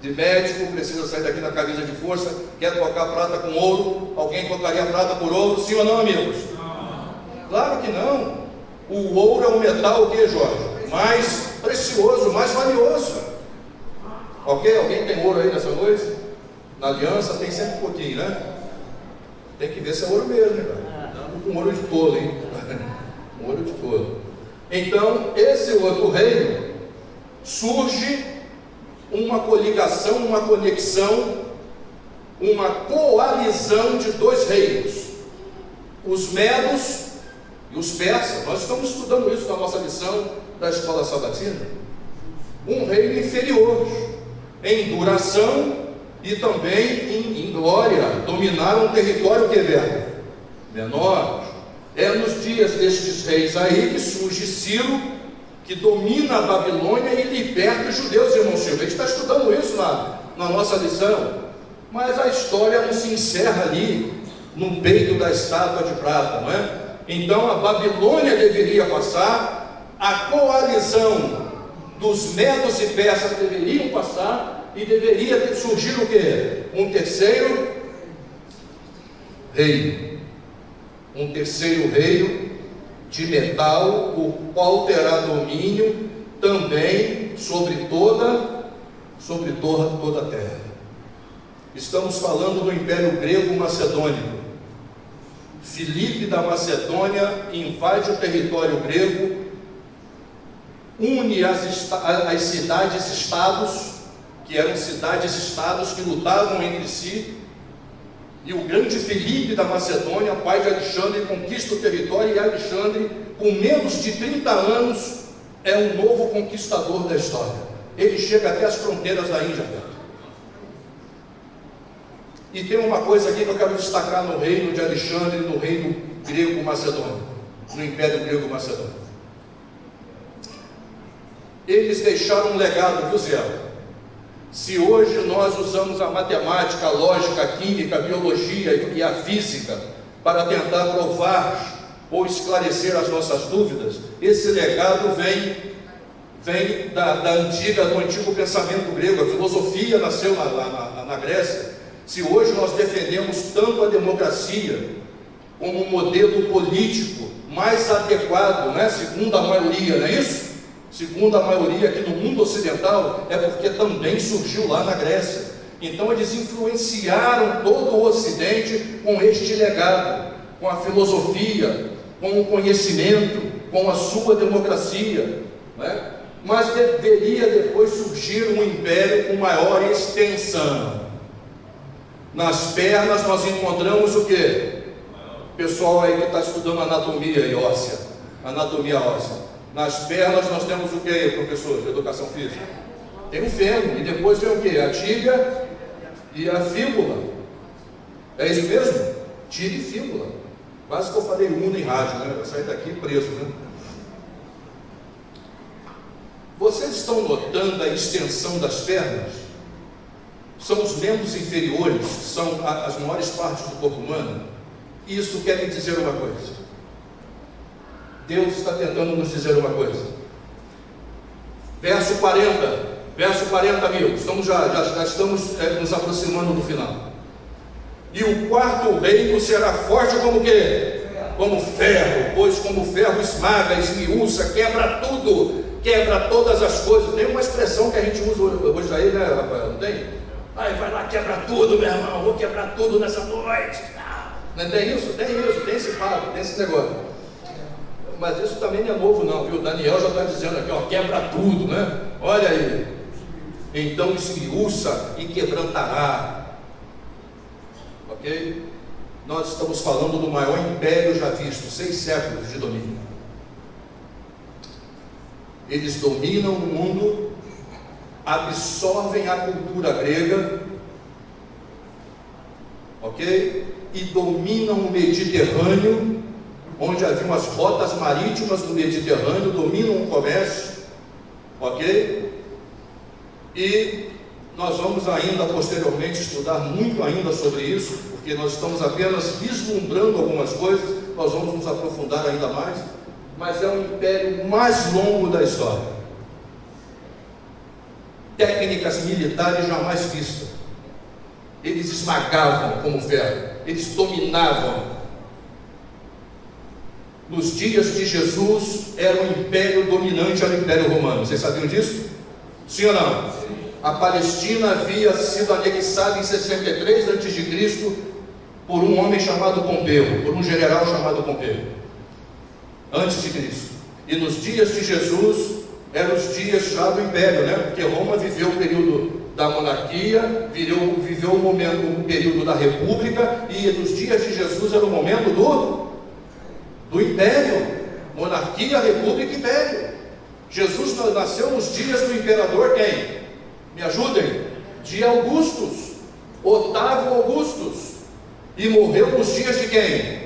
de médico, precisa sair daqui na camisa de força, quer trocar prata com ouro? Alguém trocaria prata por ouro? Sim ou não, amigos? Não. Claro que não. O ouro é um metal, o que, Jorge? Mais precioso, mais valioso. Ok? Alguém tem ouro aí nessa noite? Na aliança tem sempre um pouquinho, né? Tem que ver se é ouro mesmo, né? Um ouro de tolo, hein? Um ouro de tolo. Então, esse outro reino surge uma coligação, uma conexão, uma coalizão de dois reinos: os medos e os persas. Nós estamos estudando isso na nossa lição da Escola Sabatina. Um reino inferior em duração e também em glória, dominaram um território que é menor. É nos dias destes reis aí que surge Ciro, que domina a Babilônia e liberta os judeus, irmão Silvio. A gente está estudando isso na nossa lição, mas a história não se encerra ali, no peito da estátua de prata, não é? Então a Babilônia deveria passar, a coalizão dos medos e persas deveriam passar, e deveria surgir o quê? Um terceiro reino. Um terceiro reino de metal, o qual terá domínio também sobre toda a terra. Estamos falando do Império Grego-Macedônico. Filipe da Macedônia invade o território grego, une as cidades-estados, que eram cidades-estados que lutavam entre si, e o grande Filipe da Macedônia, pai de Alexandre, conquista o território, e Alexandre, com menos de 30 anos, é um novo conquistador da história. Ele chega até as fronteiras da Índia. E tem uma coisa aqui que eu quero destacar no reino de Alexandre, no reino grego-macedônio, no Império Grego-Macedônio. Eles deixaram um legado, viu, Zé? Se hoje nós usamos a matemática, a lógica, a química, a biologia e a física para tentar provar ou esclarecer as nossas dúvidas, esse legado vem do antigo pensamento grego. A filosofia nasceu na Grécia. Se hoje nós defendemos tanto a democracia como um modelo político mais adequado, né, segundo a maioria, não é isso? Segundo a maioria aqui no mundo ocidental, é porque também surgiu lá na Grécia. Então eles influenciaram todo o Ocidente com este legado, com a filosofia, com o conhecimento, com a sua democracia, né? Mas deveria depois surgir um império com maior extensão. Nas pernas nós encontramos o quê? Pessoal aí que está estudando anatomia e óssea, anatomia óssea. Nas pernas nós temos o que, professor de educação física? Tem o fêmur, e depois vem o que? A tíbia e a fíbula. É isso mesmo? Tíbia e fíbula. Quase que eu falei uno em rádio, né? Eu saí daqui preso, né? Vocês estão notando a extensão das pernas? São os membros inferiores, são as maiores partes do corpo humano. Isso quer me dizer uma coisa. Deus está tentando nos dizer uma coisa. Verso 40, amigos. Já estamos nos aproximando do final. E o quarto reino será forte como quê? Como ferro, pois como ferro esmaga, esmiuça, quebra tudo, quebra todas as coisas. Tem uma expressão que a gente usa hoje aí, né, Rafael? Não tem? Vai lá, quebra tudo, meu irmão, vou quebrar tudo nessa noite. Não tem isso? Tem esse papo, tem esse negócio. Mas isso também não é novo não, viu? Daniel já está dizendo aqui, ó, quebra tudo, né? Olha aí. Então esmiuça e quebrantará. Ok? Nós estamos falando do maior império já visto, 6 séculos de domínio. Eles dominam o mundo, absorvem a cultura grega, ok? E dominam o Mediterrâneo, onde haviam as rotas marítimas do Mediterrâneo, dominam o comércio, ok? E nós vamos ainda posteriormente estudar muito ainda sobre isso, porque nós estamos apenas vislumbrando algumas coisas, nós vamos nos aprofundar ainda mais, mas é o império mais longo da história. Técnicas militares jamais vistas. Eles esmagavam como ferro, eles dominavam. Nos dias de Jesus, era o império dominante, era o Império Romano. Vocês sabiam disso? Sim ou não? Sim. A Palestina havia sido anexada em 63 a.C. por um homem chamado Pompeu, por um general chamado Pompeu, antes de Cristo. E nos dias de Jesus, eram os dias já do Império, né? Porque Roma viveu o período da monarquia, viveu o período da república, e nos dias de Jesus era o momento do Império, monarquia, república e império. Jesus nasceu nos dias do imperador quem? Me ajudem? De Augustus, Otávio Augustus, e morreu nos dias de quem?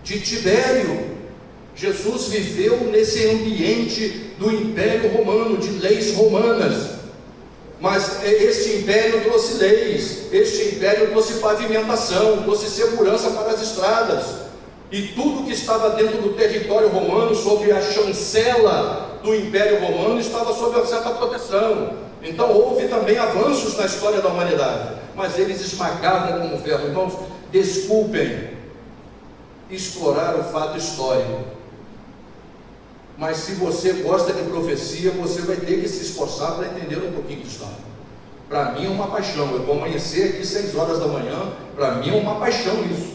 De Tibério. Jesus viveu nesse ambiente do Império Romano, de leis romanas. Mas este império trouxe leis, este império trouxe pavimentação, trouxe segurança para as estradas. E tudo que estava dentro do território romano, sob a chancela do Império Romano, estava sob uma certa proteção. Então houve também avanços na história da humanidade, mas eles esmagavam como ferro. Irmãos, desculpem explorar o fato histórico, mas se você gosta de profecia, você vai ter que se esforçar para entender um pouquinho de história. Para mim é uma paixão. Eu vou amanhecer aqui 6 horas da manhã, para mim é uma paixão isso.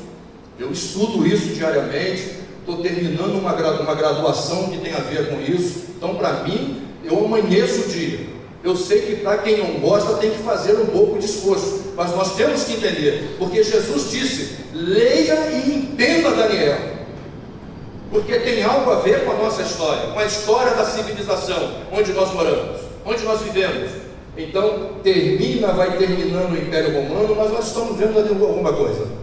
Eu estudo isso diariamente, estou terminando uma graduação que tem a ver com isso. Então, para mim, eu amanheço o dia. Eu sei que para quem não gosta tem que fazer um pouco de esforço, mas nós temos que entender, porque Jesus disse: leia e entenda Daniel, porque tem algo a ver com a nossa história, com a história da civilização onde nós moramos, onde nós vivemos. Então vai terminando o Império Romano, mas nós estamos vendo ali alguma coisa.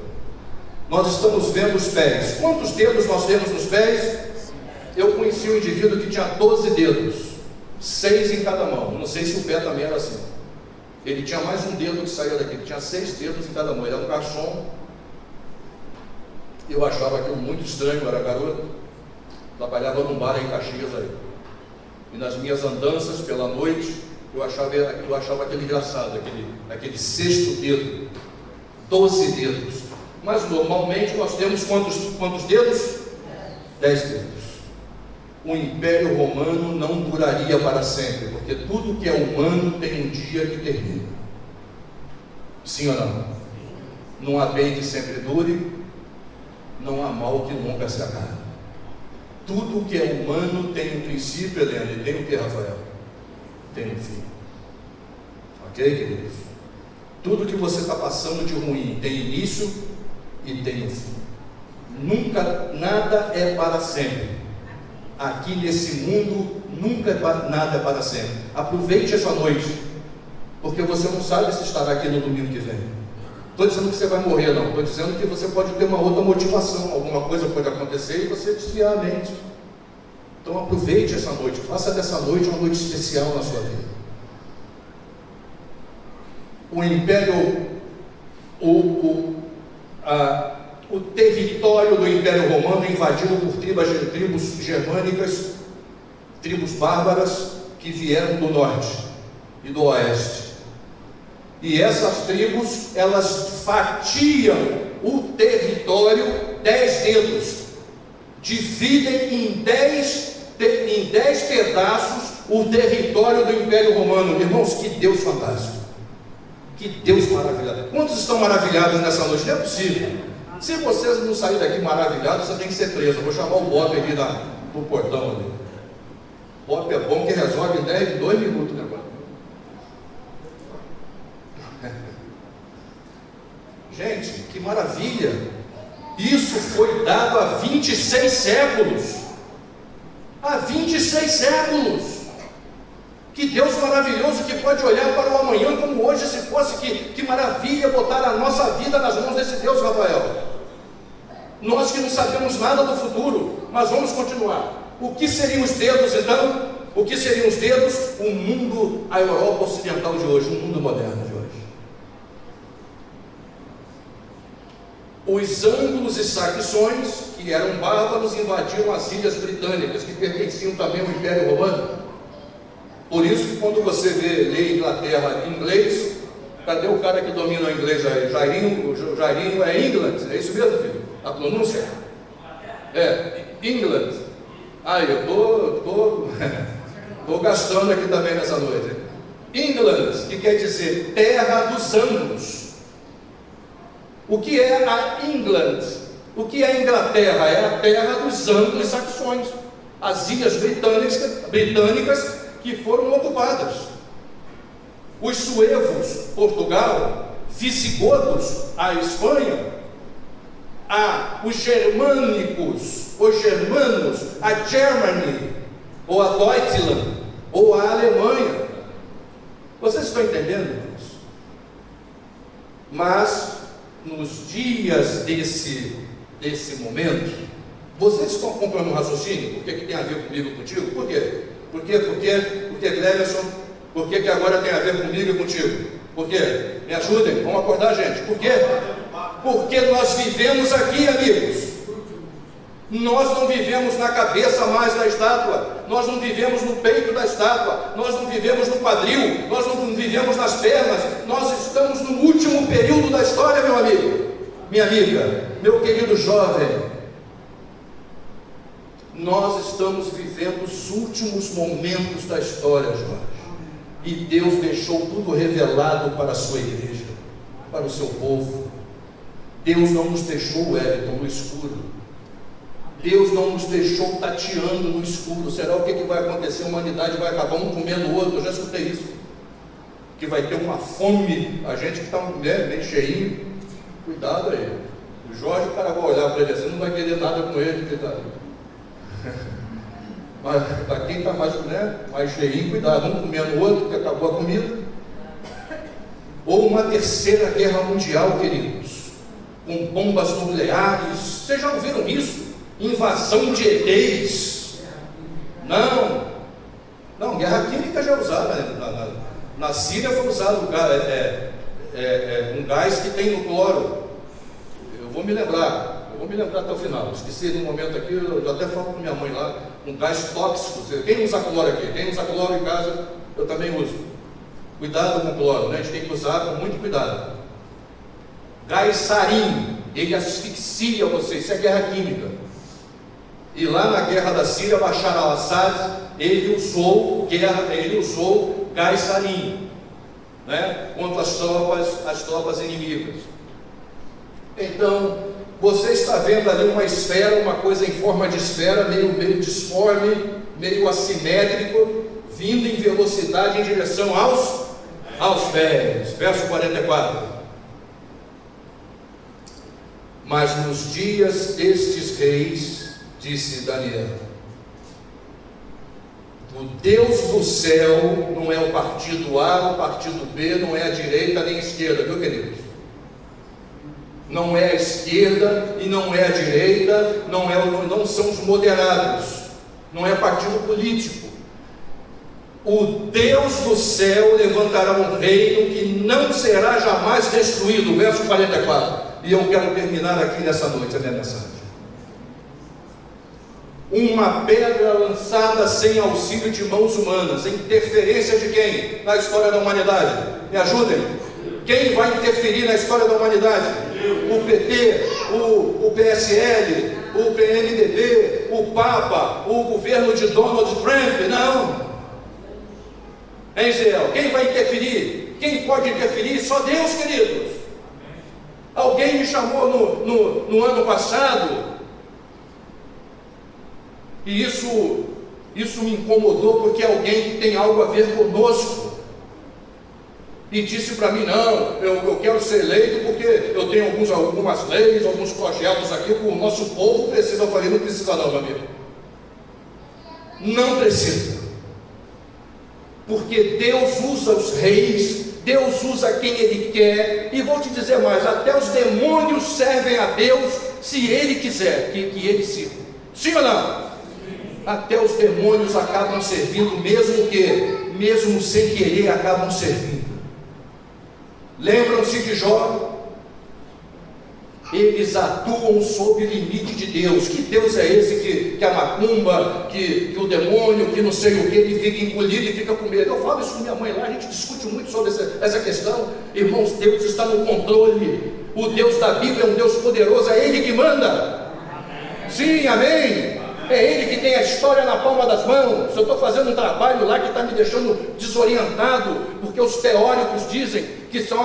Nós estamos vendo os pés. Quantos dedos nós temos nos pés? Eu conheci um indivíduo que tinha 12 dedos, 6 em cada mão. Não sei se o pé também era assim. Ele tinha mais um dedo que saía daqui, ele tinha 6 dedos em cada mão. Ele era um garçom. Eu achava aquilo muito estranho, eu era garoto. Trabalhava num bar em Caxias aí. E nas minhas andanças pela noite, eu achava aquele engraçado, aquele 6º dedo, 12 dedos. Mas normalmente nós temos quantos dedos? 10 dedos. O Império Romano não duraria para sempre, porque tudo que é humano tem um dia que termina. Sim ou não? Não há bem que sempre dure, não há mal que nunca se acabe. Tudo que é humano tem um princípio, Helena, e tem o que, Rafael? Tem um fim. Ok, queridos? Tudo que você está passando de ruim tem início e tem um fim. Nunca, nada é para sempre. Aqui nesse mundo, nada é para sempre. Aproveite essa noite, porque você não sabe se estará aqui no domingo que vem. Estou dizendo que você vai morrer, não. Estou dizendo que você pode ter uma outra motivação, alguma coisa pode acontecer e você desviar a mente. Então aproveite essa noite, faça dessa noite uma noite especial na sua vida. O Império, o território do Império Romano invadido por tribos germânicas, tribos bárbaras que vieram do norte e do oeste. E essas tribos, elas fatiam o território 10 dedos, dividem em 10 pedaços o território do Império Romano. Irmãos, que Deus fantástico, que Deus maravilhado. Quantos estão maravilhados nessa noite? Não é possível. Se vocês não saírem daqui maravilhados, você tem que ser preso. Eu vou chamar o Bob ali do portão ali. Bob é bom que resolve em 2 minutos o negócio. Gente, que maravilha! Isso foi dado há 26 séculos. Há 26 séculos. Que Deus maravilhoso, que pode olhar para o amanhã como hoje, se fosse. Que maravilha botar a nossa vida nas mãos desse Deus, Rafael. Nós que não sabemos nada do futuro, mas vamos continuar. O que seriam os dedos então? O que seriam os dedos? O mundo, a Europa ocidental de hoje, o mundo moderno de hoje. Os ângulos e saxões, que eram bárbaros, invadiram as ilhas britânicas, que pertenciam também ao Império Romano. Por isso que quando você lê Inglaterra em inglês, cadê o cara que domina o inglês aí? Jairinho é England, é isso mesmo, filho? A pronúncia? England. Eu estou gastando aqui também nessa noite. England, que quer dizer terra dos ângulos. O que é a England? O que é a Inglaterra? É a terra dos anglo-saxões, as ilhas britânicas que foram ocupadas. Os suevos, Portugal, visigodos, a Espanha, os germânicos, os germanos, a Germany, ou a Deutschland, ou a Alemanha. Vocês estão entendendo isso? Mas nos dias desse momento, Vocês estão acompanhando o raciocínio? Por que tem a ver comigo e contigo? Por quê? Por que Gleverson? Por que agora tem a ver comigo e contigo? Por quê? Me ajudem, vamos acordar, gente. Por quê? Porque nós vivemos aqui, amigos. Nós não vivemos na cabeça mais da estátua, nós não vivemos no peito da estátua, nós não vivemos no quadril, nós não vivemos nas pernas, nós estamos no último período da história, meu amigo, minha amiga, meu querido jovem. Nós estamos vivendo os últimos momentos da história, Jorge, e Deus deixou tudo revelado para a sua igreja, para o seu povo. Deus não nos deixou, Wellington, no escuro. Deus não nos deixou tateando no escuro. Será o que vai acontecer? A humanidade vai acabar um comendo o outro. Eu já escutei isso. Que vai ter uma fome. A gente que está meio cheinho, cuidado aí. O Jorge, o cara vai olhar para ele assim, não vai querer nada com ele, cuidado. Mas para quem está mais cheinho, cuidado. Um comendo o outro, que acabou a comida. Ou uma terceira guerra mundial, queridos, com bombas nucleares. Vocês já ouviram isso? Invasão de ETs. Não, guerra química já é usada, na Síria foi usado um gás que tem no cloro. Eu vou me lembrar até o final. Esqueci de um momento aqui, eu até falo com minha mãe lá, um gás tóxico. Quem usa cloro aqui? Quem usa cloro em casa? Eu também uso. Cuidado com o cloro, né? A gente tem que usar com muito cuidado. Gás sarin, ele asfixia você, isso é guerra química. E lá na guerra da Síria, Bashar al-Assad, ele usou gás sarin, né, contra as tropas inimigas. Então, você está vendo ali uma esfera, uma coisa em forma de esfera, meio disforme, meio assimétrico, vindo em velocidade em direção aos pés. Verso 44. Mas nos dias destes reis, disse Daniel, o Deus do céu não é o partido A, o partido B, não é a direita nem a esquerda, viu, queridos? Não é a esquerda e não é a direita, não são os moderados, não é partido político. O Deus do céu levantará um reino que não será jamais destruído, verso 44. E eu quero terminar aqui nessa noite a minha mensagem. Uma pedra lançada sem auxílio de mãos humanas, interferência de quem? Na história da humanidade. Me ajudem. Quem vai interferir na história da humanidade? O PT, o PSL, o PMDB, o Papa, o governo de Donald Trump? Não. Hein, Israel? Quem vai interferir? Quem pode interferir? Só Deus, queridos. Alguém me chamou no ano passado, e isso me incomodou, porque alguém que tem algo a ver conosco, e disse para mim, não, eu quero ser eleito porque eu tenho algumas leis, alguns projetos aqui, que o nosso povo precisa. Eu falei, não precisa não, meu amigo, não precisa, porque Deus usa os reis, Deus usa quem Ele quer, e vou te dizer mais, até os demônios servem a Deus, se Ele quiser que Ele sirva. Sim ou não? Até os demônios acabam servindo, mesmo sem querer, acabam servindo. Lembram-se de Jó? Eles atuam sob o limite de Deus. Que Deus é esse que a macumba, que o demônio, que não sei o que, ele fica engolido e fica com medo? Eu falo isso com minha mãe lá, a gente discute muito sobre essa questão. Irmãos, Deus está no controle. O Deus da Bíblia é um Deus poderoso, é Ele que manda. Sim, amém? É Ele que tem a história na palma das mãos. Eu estou fazendo um trabalho lá que está me deixando desorientado, porque os teóricos dizem que são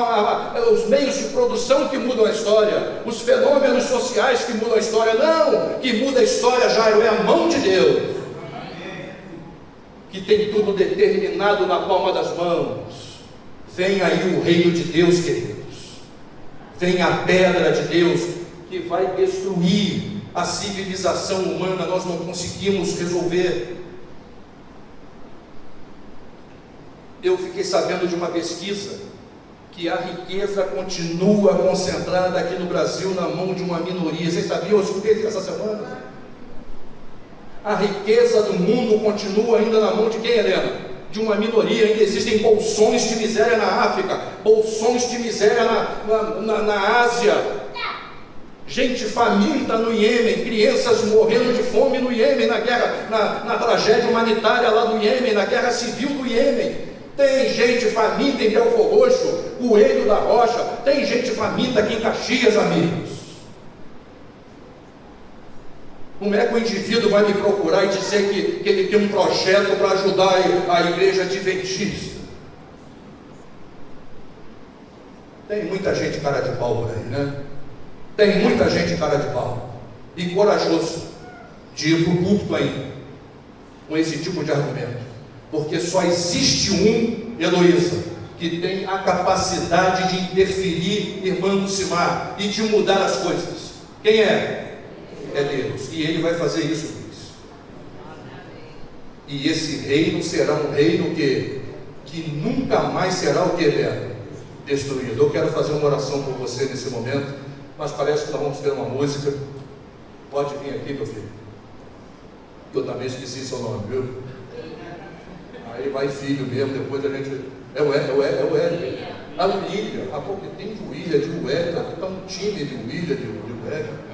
os meios de produção que mudam a história, os fenômenos sociais que mudam a história. Não, que muda a história, Jairo, é a mão de Deus, que tem tudo determinado na palma das mãos. Vem aí o reino de Deus, queridos. Vem a pedra de Deus que vai destruir a civilização humana. Nós não conseguimos resolver. Eu fiquei sabendo de uma pesquisa que a riqueza continua concentrada aqui no Brasil na mão de uma minoria. Vocês sabiam? Eu escutei isso essa semana. A riqueza do mundo continua ainda na mão de quem, Helena? De uma minoria. Ainda existem bolsões de miséria na África, bolsões de miséria na Ásia, gente faminta no Iêmen, crianças morrendo de fome no Iêmen, na guerra, na tragédia humanitária lá do Iêmen, na guerra civil do Iêmen. Tem gente faminta em Belfor Roxo, Coelho da Rocha, tem gente faminta aqui em Caxias, amigos. Como é que o indivíduo vai me procurar e dizer que ele tem um projeto para ajudar a igreja adventista? Tem muita gente cara de pau por aí, né? Tem muita gente cara de pau e corajoso de ir para o púlpito ainda com esse tipo de argumento, porque só existe um, Heloísa, que tem a capacidade de interferir, irmã Lucimar, e de mudar as coisas. Quem é? É Deus, e Ele vai fazer isso, Luiz. E esse reino será um reino que nunca mais será o que, Beto? Destruído. Eu quero fazer uma oração por você nesse momento, mas parece que nós vamos ter uma música. Pode vir aqui, meu filho. Eu também esqueci seu nome, viu? Aí vai filho mesmo, depois a gente... É o Hélio. A William. Ah, porque tem de William, de Hélio, aqui está um time de William, de Hélio.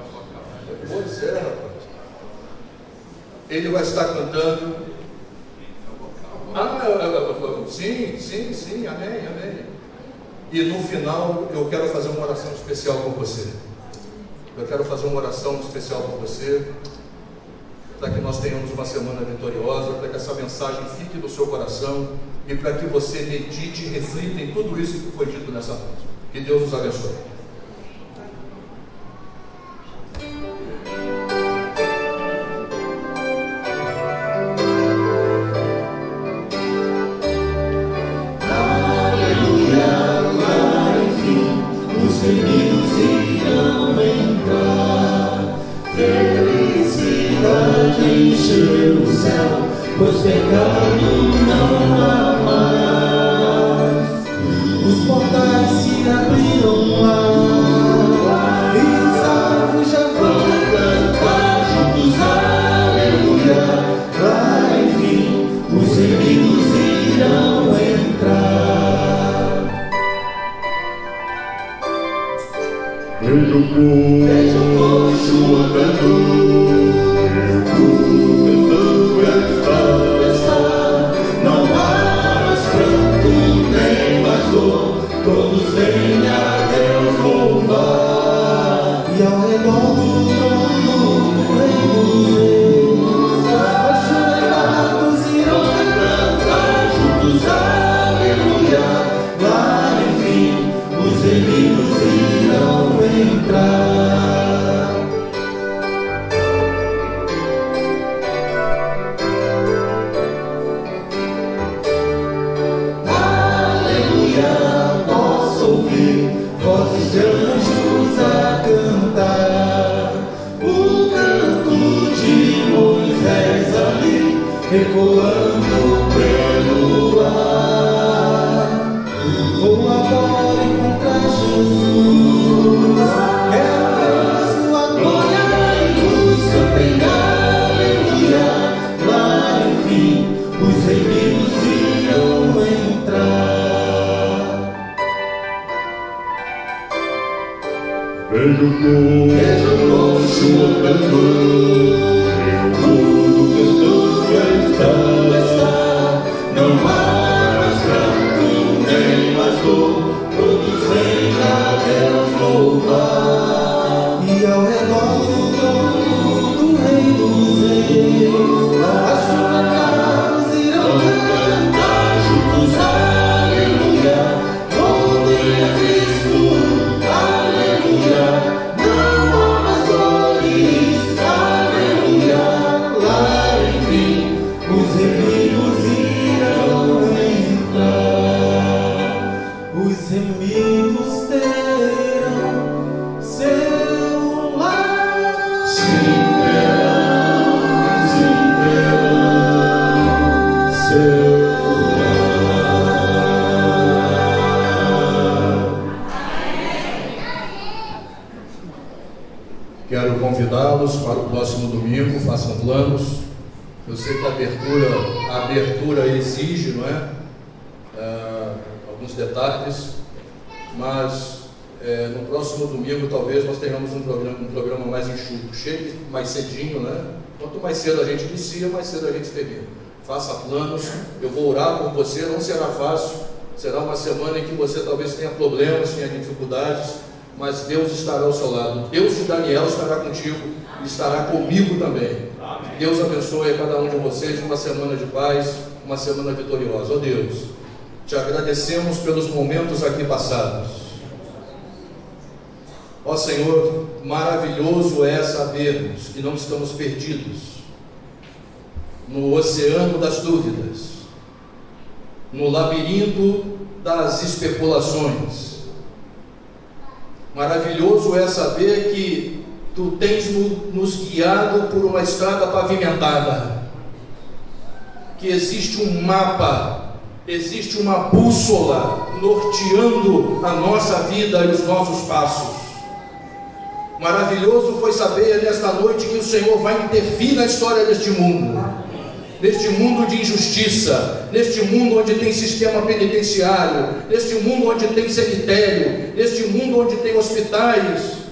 Pois é, rapaz. Ele vai estar cantando. Sim, amém. E no final eu quero fazer uma oração especial por você. Eu quero fazer uma oração especial por você, para que nós tenhamos uma semana vitoriosa, para que essa mensagem fique no seu coração e para que você medite e reflita em tudo isso que foi dito nessa noite. Que Deus nos abençoe. Pois pecado não há mais, os portais se abriram lá, e os salvos já vão cantar juntos, aleluia. Lá enfim, os inimigos irão entrar. Vejo o coxo andando, todos vêm a Deus louvar, e ao redor do trono do Rei dos Reis, os levados irão cantar juntos, aleluia. Lá enfim, os inimigos irão entrar. Vozes de anjos a cantar, o canto de Moisés ali, ecoando pelo ar. Vou agora encontrar Jesus, quero ver sua glória e luz, cantem aleluia. Lá enfim, os remidos irão entrar. Vejo o coxo andando, o canto está, não há mais pranto nem mais dor, todos vêm a Deus louvar, e ao redor do trono do Rei dos Reis, as levados irão cantar juntos, aleluia. Louvem a Cristo, aleluia. Não há mais dores, aleluia. Lá enfim, os remidos irão entrar. Os remidos terão seu lar. Sim, terão seu lar. Quero convidá-los para o próximo domingo, façam planos. Eu sei que a abertura exige, não é? Alguns detalhes, mas no próximo domingo talvez nós tenhamos um programa mais enxuto. Chegue mais cedinho, né? Quanto mais cedo a gente inicia, mais cedo a gente termina. Faça planos, eu vou orar por você, não será fácil, será uma semana em que você talvez tenha problemas, tenha dificuldades, mas Deus estará ao seu lado. Deus de Daniel estará contigo e estará comigo também. Amém. Deus abençoe a cada um de vocês, uma semana de paz, uma semana vitoriosa. Ó Deus, te agradecemos pelos momentos aqui passados. Ó Senhor, maravilhoso é sabermos que não estamos perdidos no oceano das dúvidas, no labirinto das especulações. Maravilhoso é saber que Tu tens nos guiado por uma estrada pavimentada, que existe um mapa, existe uma bússola norteando a nossa vida e os nossos passos. Maravilhoso foi saber nesta noite que o Senhor vai intervir na história deste mundo, neste mundo de injustiça, neste mundo onde tem sistema penitenciário, neste mundo onde tem cemitério, neste mundo onde tem hospitais,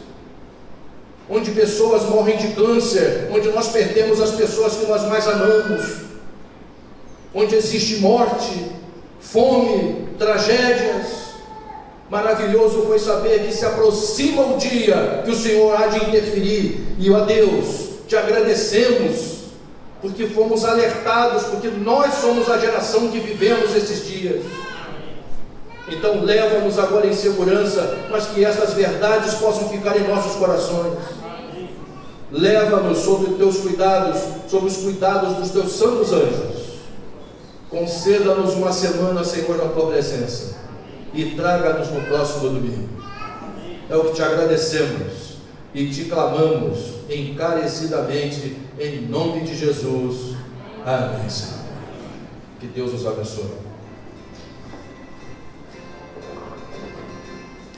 onde pessoas morrem de câncer, onde nós perdemos as pessoas que nós mais amamos, onde existe morte, fome, tragédias. Maravilhoso foi saber que se aproxima o dia que o Senhor há de interferir, e ó Deus, te agradecemos, porque fomos alertados, porque nós somos a geração que vivemos esses dias. Então leva-nos agora em segurança, mas que essas verdades possam ficar em nossos corações. Leva-nos sob os teus cuidados, sob os cuidados dos teus santos anjos. Conceda-nos uma semana, Senhor, na tua presença, e traga-nos no próximo domingo. É o que te agradecemos e te clamamos encarecidamente, em nome de Jesus. Amém, Senhor. Que Deus nos abençoe.